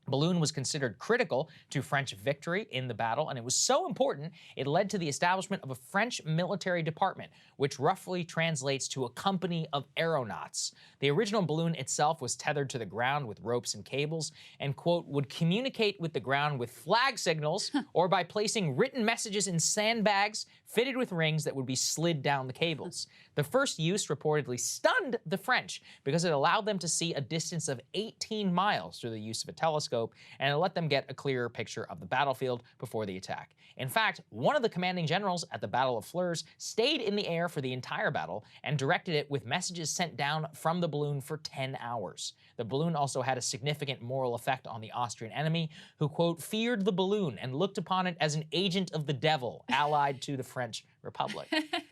Balloon was considered critical to French victory in the battle, and it was so important it led to the establishment of a French military department, which roughly translates to a company of aeronauts. The original balloon itself was tethered to the ground with ropes and cables and, quote, would communicate with the ground with flag signals or by placing written messages in sandbags fitted with rings that would be slid down the cables. The first use reportedly stunned the French because it allowed them to see a distance of 18 miles through the use of a telescope, and it let them get a clearer picture of the battlefield before the attack. In fact, one of the commanding generals at the Battle of Flers stayed in the air for the entire battle and directed it with messages sent down from the balloon for 10 hours. The balloon also had a significant moral effect on the Austrian enemy, who, quote, feared the balloon and looked upon it as an agent of the devil allied to the French Republic.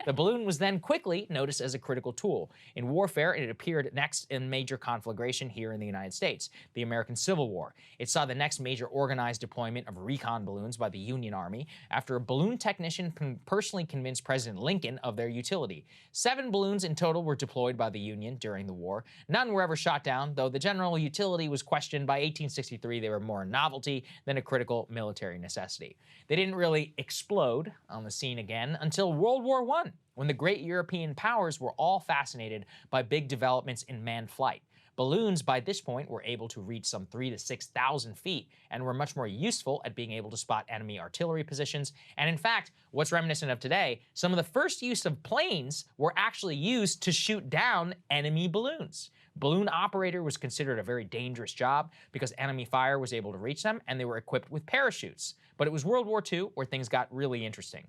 The balloon was then quickly noticed as a critical tool. In warfare, it appeared next in major conflagration here in the United States, the American Civil War. It saw the next major organized deployment of recon balloons by the Union Army after a balloon technician personally convinced President Lincoln of their utility. 7 balloons in total were deployed by the Union during the war. None were ever shot down, though the general utility was questioned. By 1863, they were more a novelty than a critical military necessity. They didn't really explode on the scene again until World War I, when the great European powers were all fascinated by big developments in manned flight. Balloons, by this point, were able to reach some 3,000 to 6,000 feet and were much more useful at being able to spot enemy artillery positions. And in fact, what's reminiscent of today, some of the first use of planes were actually used to shoot down enemy balloons. Balloon operator was considered a very dangerous job because enemy fire was able to reach them, and they were equipped with parachutes. But it was World War II where things got really interesting.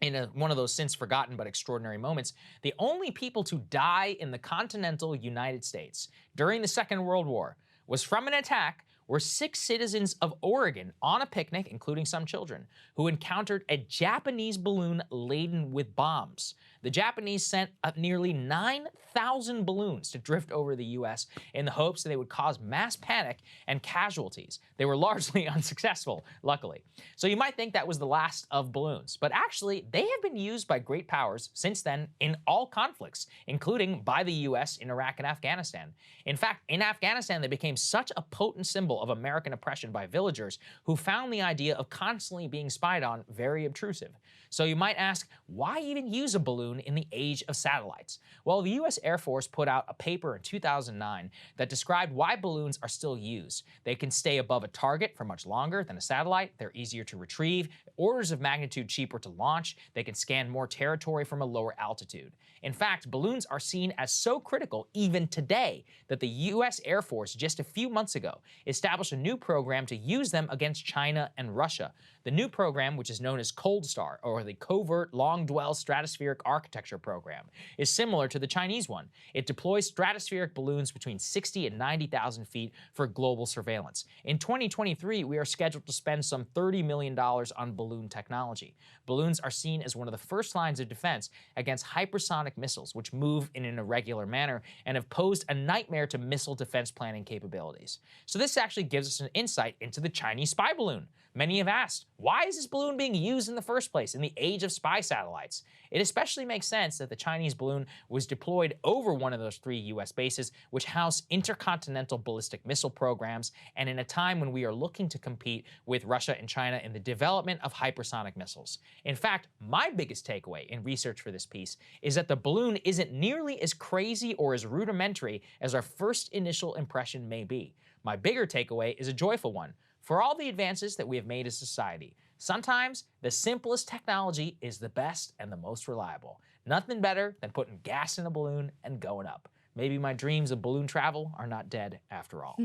In one of those since-forgotten but extraordinary moments, the only people to die in the continental United States during the Second World War was from an attack were 6 citizens of Oregon on a picnic, including some children, who encountered a Japanese balloon laden with bombs. the Japanese sent up nearly 9,000 balloons to drift over the U.S. in the hopes that they would cause mass panic and casualties. They were largely unsuccessful, luckily. So you might think that was the last of balloons, but actually they have been used by great powers since then in all conflicts, including by the U.S. in Iraq and Afghanistan. In fact, in Afghanistan, they became such a potent symbol of American oppression by villagers who found the idea of constantly being spied on very obtrusive. So you might ask, why even use a balloon in the age of satellites? Well, the U.S. Air Force put out a paper in 2009 that described why balloons are still used. They can stay above a target for much longer than a satellite. They're easier to retrieve, orders of magnitude cheaper to launch. They can scan more territory from a lower altitude. In fact, balloons are seen as so critical even today that the U.S. Air Force just a few months ago established a new program to use them against China and Russia. The new program, which is known as Cold Star, or the Covert Long-Dwell Stratospheric Architecture Program, is similar to the Chinese one. It deploys stratospheric balloons between 60 and 90,000 feet for global surveillance. In 2023, we are scheduled to spend some $30 million on balloon technology. Balloons are seen as one of the first lines of defense against hypersonic missiles, which move in an irregular manner and have posed a nightmare to missile defense planning capabilities. So this actually gives us an insight into the Chinese spy balloon. Many have asked, why is this balloon being used in the first place in the age of spy satellites? It especially makes sense that the Chinese balloon was deployed over one of those 3 U.S. bases, which house intercontinental ballistic missile programs, and in a time when we are looking to compete with Russia and China in the development of hypersonic missiles. In fact, my biggest takeaway in research for this piece is that the balloon isn't nearly as crazy or as rudimentary as our first initial impression may be. My bigger takeaway is a joyful one. For all the advances that we have made as society, sometimes the simplest technology is the best and the most reliable. Nothing better than putting gas in a balloon and going up. Maybe my dreams of balloon travel are not dead after all.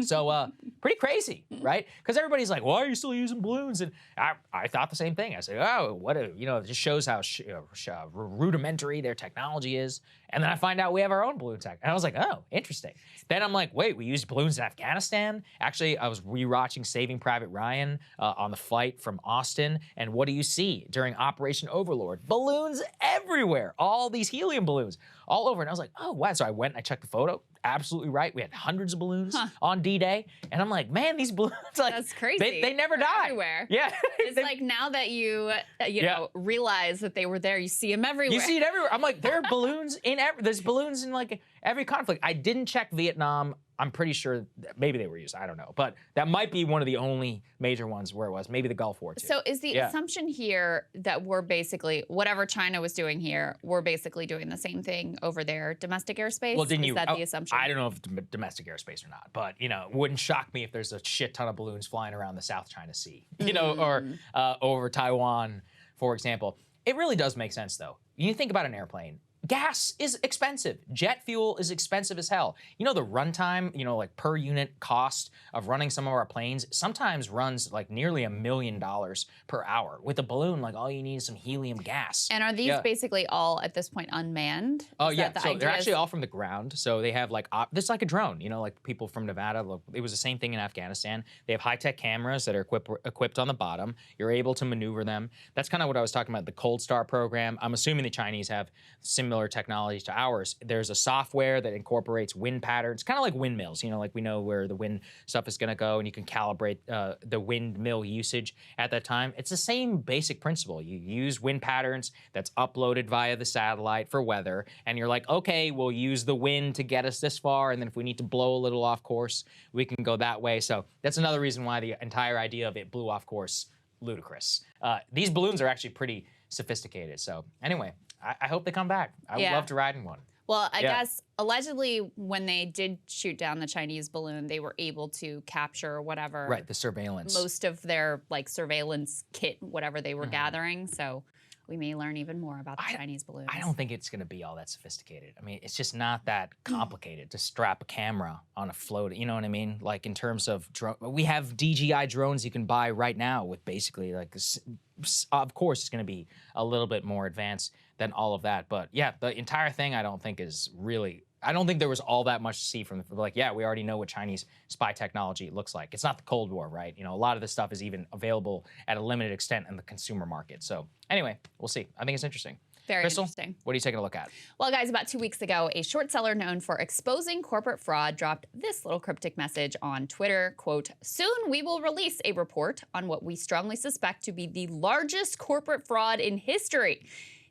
So pretty crazy, right? Because everybody's like, why are you still using balloons? And I thought the same thing. I said, oh, what a, it just shows how rudimentary their technology is. And then I find out we have our own balloon tech. And I was like, oh, interesting. Then I'm like, wait, we used balloons in Afghanistan? Actually, I was rewatching Saving Private Ryan on the flight from Austin. And what do you see during Operation Overlord? Balloons everywhere. All these helium balloons all over. And I was like, oh, wow. So I went and I checked the photo. Absolutely right. We had hundreds of balloons on D-Day. And I'm like, man, these balloons, like, that's crazy. They never die. Everywhere. Yeah. It's like now that you know, realize that they were there, you see them everywhere. You see it everywhere. I'm like, there are balloons in there's balloons in like every conflict. I didn't check Vietnam. I'm pretty sure maybe they were used. I don't know. But that might be one of the only major ones where it was. Maybe the Gulf War too. So is the assumption here that we're basically, whatever China was doing here, we're basically doing the same thing over their domestic airspace? Well, didn't you? Is that the assumption? I don't know if domestic airspace or not, but it wouldn't shock me if there's a shit ton of balloons flying around the South China Sea, or over Taiwan, for example. It really does make sense though. You think about an airplane. Gas is expensive. Jet fuel is expensive as hell. The runtime, like per unit cost of running some of our planes sometimes runs like nearly $1 million per hour. With a balloon, like all you need is some helium gas. And are these basically all at this point unmanned? Oh yeah, so they're actually all from the ground. So they have like, this is like a drone, like people from Nevada. Look, it was the same thing in Afghanistan. They have high-tech cameras that are equipped on the bottom. You're able to maneuver them. That's kind of what I was talking about, the Cold Star program. I'm assuming the Chinese have similar technology to ours. There's a software that incorporates wind patterns, kind of like windmills, like we know where the wind stuff is going to go, and you can calibrate the windmill usage at that time. It's the same basic principle. You use wind patterns that's uploaded via the satellite for weather, and you're like, okay, we'll use the wind to get us this far, and then if we need to blow a little off course, we can go that way. So that's another reason why the entire idea of it blew off course, ludicrous. These balloons are actually pretty sophisticated. So anyway, I hope they come back. I would love to ride in one. Well, I guess allegedly when they did shoot down the Chinese balloon, they were able to capture whatever. Right, the surveillance. Most of their surveillance kit, whatever they were gathering. So we may learn even more about the Chinese balloons. I don't think it's going to be all that sophisticated. I mean, it's just not that complicated to strap a camera on a float. You know what I mean? Like in terms of drone, we have DJI drones you can buy right now with basically like this. Of course, it's going to be a little bit more advanced than all of that. But yeah, the entire thing I don't think is really I don't think there was all that much to see from the, like, yeah, we already know what Chinese spy technology looks like. It's not the Cold War, right? You know, a lot of this stuff is even available at a limited extent in the consumer market. So anyway, we'll see. I think it's interesting. Very Krystal, interesting. What are you taking a look at? Well, guys, about 2 weeks ago, a short seller known for exposing corporate fraud dropped this little cryptic message on Twitter, quote, "Soon we will release a report on what we strongly suspect to be the largest corporate fraud in history."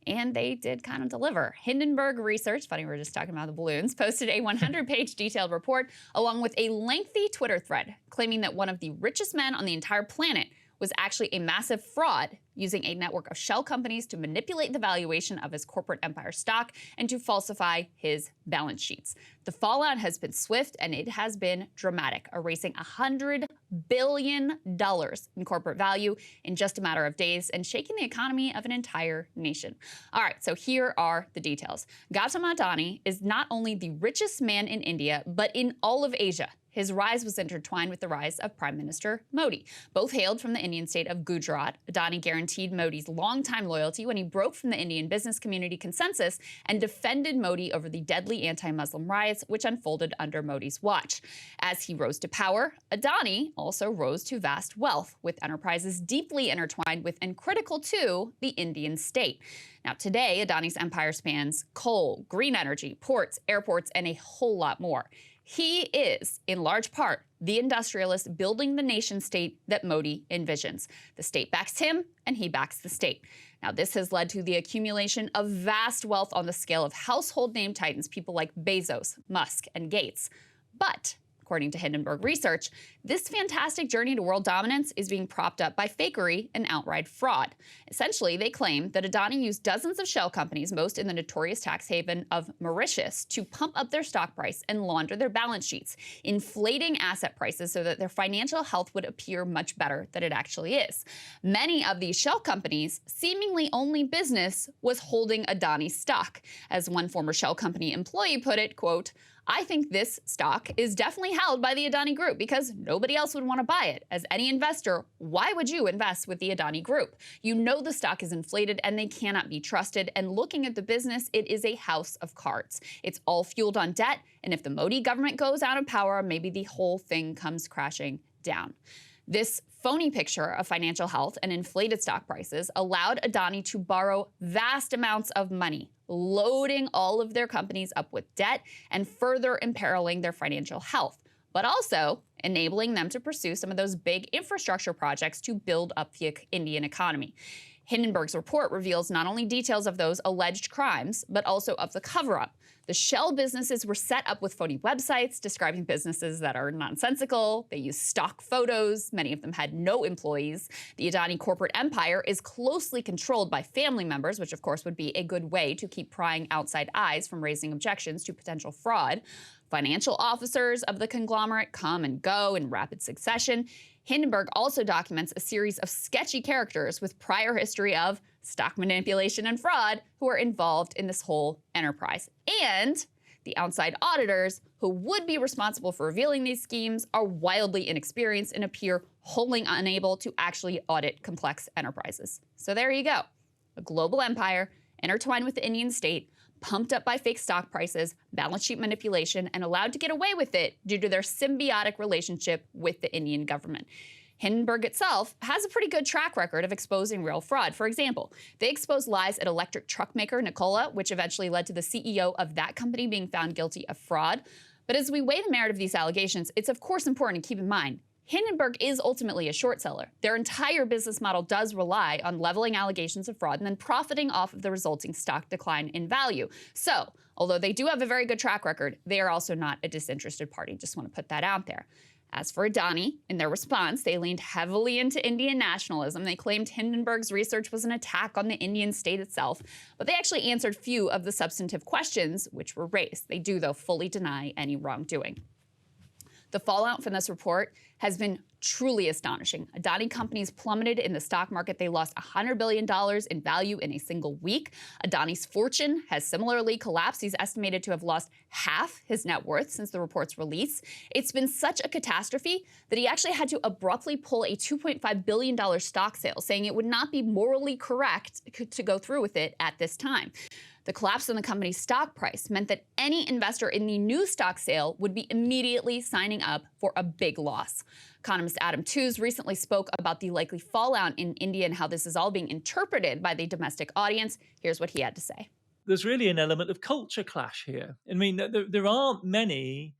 And they did kind of deliver. Hindenburg Research, funny we were just talking about the balloons, posted a 100-page detailed report along with a lengthy Twitter thread claiming that one of the richest men on the entire planet was actually a massive fraud using a network of shell companies to manipulate the valuation of his corporate empire stock and to falsify his balance sheets. The fallout has been swift and it has been dramatic, erasing $100 billion in corporate value in just a matter of days and shaking the economy of an entire nation. All right, so here are the details. Gautum Adani is not only the richest man in India, but in all of Asia. His rise was intertwined with the rise of Prime Minister Modi. Both hailed from the Indian state of Gujarat. Adani guaranteed Modi's longtime loyalty when he broke from the Indian business community consensus and defended Modi over the deadly anti-Muslim riots which unfolded under Modi's watch. As he rose to power, Adani also rose to vast wealth, with enterprises deeply intertwined with and critical to the Indian state. Now, today, Adani's empire spans coal, green energy, ports, airports, and a whole lot more. He is, in large part, the industrialist building the nation state that Modi envisions. The state backs him, and he backs the state. Now, this has led to the accumulation of vast wealth on the scale of household name titans, people like Bezos, Musk, and Gates. But according to Hindenburg Research, this fantastic journey to world dominance is being propped up by fakery and outright fraud. Essentially, they claim that Adani used dozens of shell companies, most in the notorious tax haven of Mauritius, to pump up their stock price and launder their balance sheets, inflating asset prices so that their financial health would appear much better than it actually is. Many of these shell companies' seemingly only business was holding Adani's stock. As one former shell company employee put it, quote, "I think this stock is definitely held by the Adani Group because nobody else would want to buy it. As any investor, why would you invest with the Adani Group? You know the stock is inflated and they cannot be trusted. And looking at the business, it is a house of cards. It's all fueled on debt. And if the Modi government goes out of power, maybe the whole thing comes crashing down." This phony picture of financial health and inflated stock prices allowed Adani to borrow vast amounts of money, loading all of their companies up with debt and further imperiling their financial health, but also enabling them to pursue some of those big infrastructure projects to build up the Indian economy. Hindenburg's report reveals not only details of those alleged crimes, but also of the cover-up. The shell businesses were set up with phony websites describing businesses that are nonsensical. They use stock photos. Many of them had no employees. The Adani corporate empire is closely controlled by family members, which of course would be a good way to keep prying outside eyes from raising objections to potential fraud. Financial officers of the conglomerate come and go in rapid succession. Hindenburg also documents a series of sketchy characters with prior history of stock manipulation and fraud who are involved in this whole enterprise. And the outside auditors who would be responsible for revealing these schemes are wildly inexperienced and appear wholly unable to actually audit complex enterprises. So there you go. A global empire intertwined with the Indian state, pumped up by fake stock prices, balance sheet manipulation, and allowed to get away with it due to their symbiotic relationship with the Indian government. Hindenburg itself has a pretty good track record of exposing real fraud. For example, they exposed lies at electric truck maker Nikola, which eventually led to the CEO of that company being found guilty of fraud. But as we weigh the merit of these allegations, it's of course important to keep in mind Hindenburg is ultimately a short seller. Their entire business model does rely on leveling allegations of fraud and then profiting off of the resulting stock decline in value. So, although they do have a very good track record, they are also not a disinterested party. Just want to put that out there. As for Adani, in their response, they leaned heavily into Indian nationalism. They claimed Hindenburg's research was an attack on the Indian state itself, but they actually answered few of the substantive questions which were raised. They do, though, fully deny any wrongdoing. The fallout from this report has been truly astonishing. Adani companies plummeted in the stock market. They lost $100 billion in value in a single week. Adani's fortune has similarly collapsed. He's estimated to have lost half his net worth since the report's release. It's been such a catastrophe that he actually had to abruptly pull a $2.5 billion stock sale, saying it would not be morally correct to go through with it at this time. The collapse in the company's stock price meant that any investor in the new stock sale would be immediately signing up for a big loss. Economist Adam Tooze recently spoke about the likely fallout in India and how this is all being interpreted by the domestic audience. Here's what he had to say. There's really an element of culture clash here. I mean, there aren't many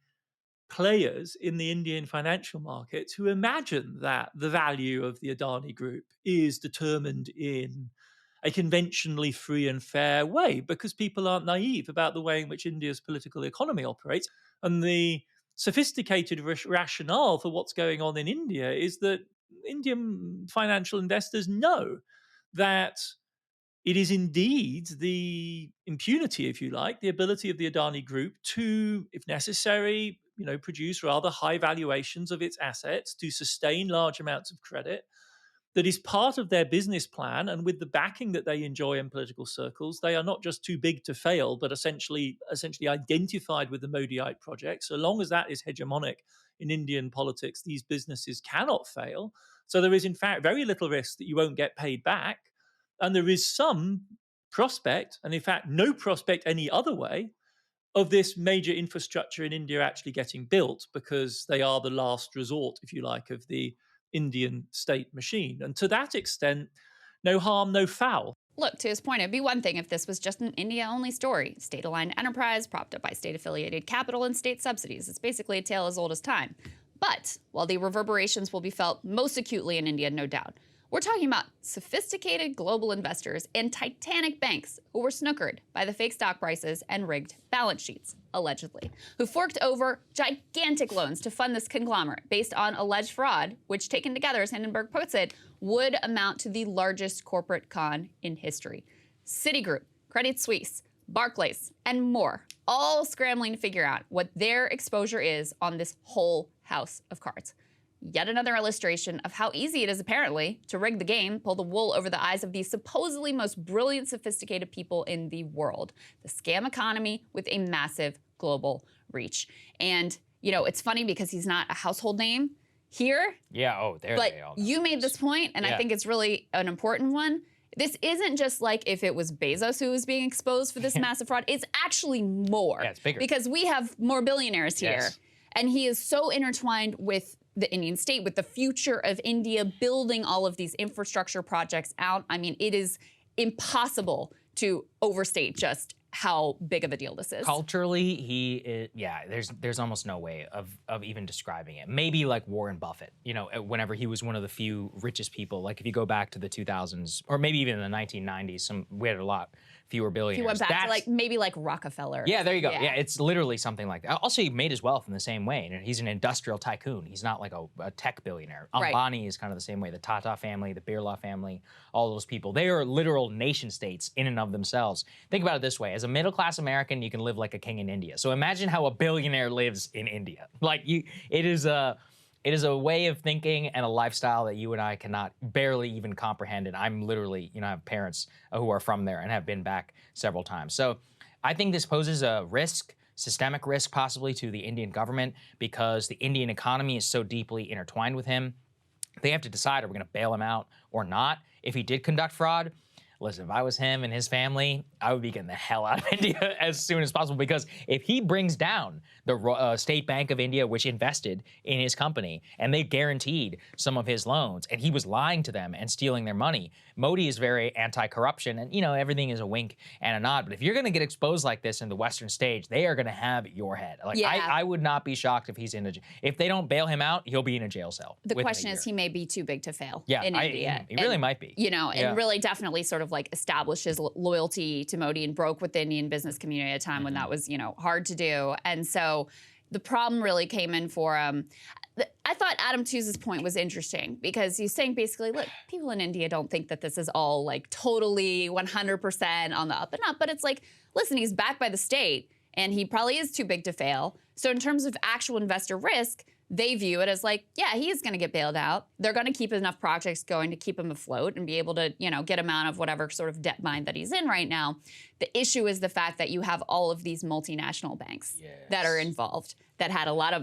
players in the Indian financial markets who imagine that the value of the Adani Group is determined in a conventionally free and fair way, because people aren't naive about the way in which India's political economy operates. And the sophisticated rationale for what's going on in India is that Indian financial investors know that it is indeed the impunity, if you like, the ability of the Adani Group to, if necessary, produce rather high valuations of its assets, to sustain large amounts of credit, that is part of their business plan. And with the backing that they enjoy in political circles, they are not just too big to fail, but essentially identified with the Modiite project. So long as that is hegemonic in Indian politics, these businesses cannot fail. So there is, in fact, very little risk that you won't get paid back. And there is some prospect, and in fact, no prospect any other way, of this major infrastructure in India actually getting built, because they are the last resort, if you like, of the Indian state machine. And to that extent, no harm, no foul. Look, to his point, it'd be one thing if this was just an India-only story. State-aligned enterprise propped up by state-affiliated capital and state subsidies. It's basically a tale as old as time. But while the reverberations will be felt most acutely in India, no doubt, we're talking about sophisticated global investors and titanic banks who were snookered by the fake stock prices and rigged balance sheets, allegedly, who forked over gigantic loans to fund this conglomerate based on alleged fraud, which, taken together, as Hindenburg puts it, would amount to the largest corporate con in history. Citigroup, Credit Suisse, Barclays, and more, all scrambling to figure out what their exposure is on this whole house of cards. Yet another illustration of how easy it is, apparently, to rig the game, pull the wool over the eyes of the supposedly most brilliant, sophisticated people in the world. The scam economy with a massive global reach. And, it's funny because he's not a household name here. Yeah, but you made this point, and I think it's really an important one. This isn't just like if it was Bezos who was being exposed for this massive fraud. It's actually more. Yeah, it's bigger. Because we have more billionaires here. Yes. And he is so intertwined with the Indian state, with the future of India, building all of these infrastructure projects out. I mean, it is impossible to overstate just how big of a deal this is. Culturally, there's almost no way of even describing it. Maybe like Warren Buffett, whenever he was one of the few richest people, like if you go back to the 2000s, or maybe even in the 1990s, we had a lot fewer billionaires. He went back to maybe Rockefeller. Yeah, there you go. Yeah, it's literally something like that. Also, he made his wealth in the same way. And he's an industrial tycoon. He's not like a tech billionaire. Right. Ambani is kind of the same way. The Tata family, the Birla family, all those people. They are literal nation states in and of themselves. Think about it this way. As a middle-class American, you can live like a king in India. So imagine how a billionaire lives in India. It is a way of thinking and a lifestyle that you and I cannot barely even comprehend. And I'm literally, I have parents who are from there and have been back several times. So I think this poses a risk, systemic risk possibly, to the Indian government, because the Indian economy is so deeply intertwined with him. They have to decide, are we going to bail him out or not? If he did conduct fraud, listen, if I was him and his family, I would be getting the hell out of India as soon as possible, because if he brings down the State Bank of India, which invested in his company, and they guaranteed some of his loans, and he was lying to them and stealing their money, Modi is very anti-corruption, and everything is a wink and a nod. But if you're going to get exposed like this in the Western stage, they are going to have your head. I would not be shocked if he's in if they don't bail him out, he'll be in a jail cell. The question is, he may be too big to fail in India. He really might be. And really definitely sort of established his loyalty to Modi and broke with the Indian business community at a time when that was, hard to do. And so the problem really came in for I thought Adam Tooze's point was interesting, because he's saying basically, look, people in India don't think that this is all totally 100% on the up and up, but it's listen, he's backed by the state and he probably is too big to fail. So in terms of actual investor risk, they view it as yeah, he is going to get bailed out. They're going to keep enough projects going to keep him afloat and be able to, get him out of whatever sort of debt bind that he's in right now. The issue is the fact that you have all of these multinational banks that are involved. that have a lot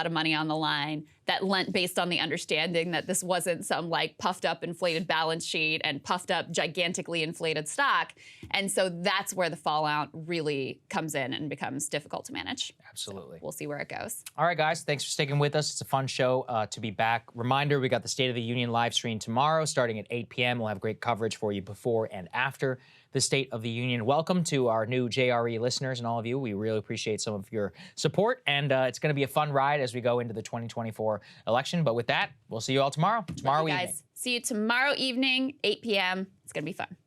of money on the line, that lent based on the understanding that this wasn't some like puffed up inflated balance sheet and puffed up gigantically inflated stock. And so that's where the fallout really comes in and becomes difficult to manage. Absolutely. So we'll see where it goes. All right, guys, thanks for sticking with us. It's a fun show to be back. Reminder, we got the State of the Union live stream tomorrow starting at 8 p.m. We'll have great coverage for you before and after the State of the Union. Welcome to our new JRE listeners and all of you. We really appreciate some of your support, and it's going to be a fun ride as we go into the 2024 election. But with that, we'll see you all tomorrow evening. Guys, see you tomorrow evening, 8 p.m. It's going to be fun.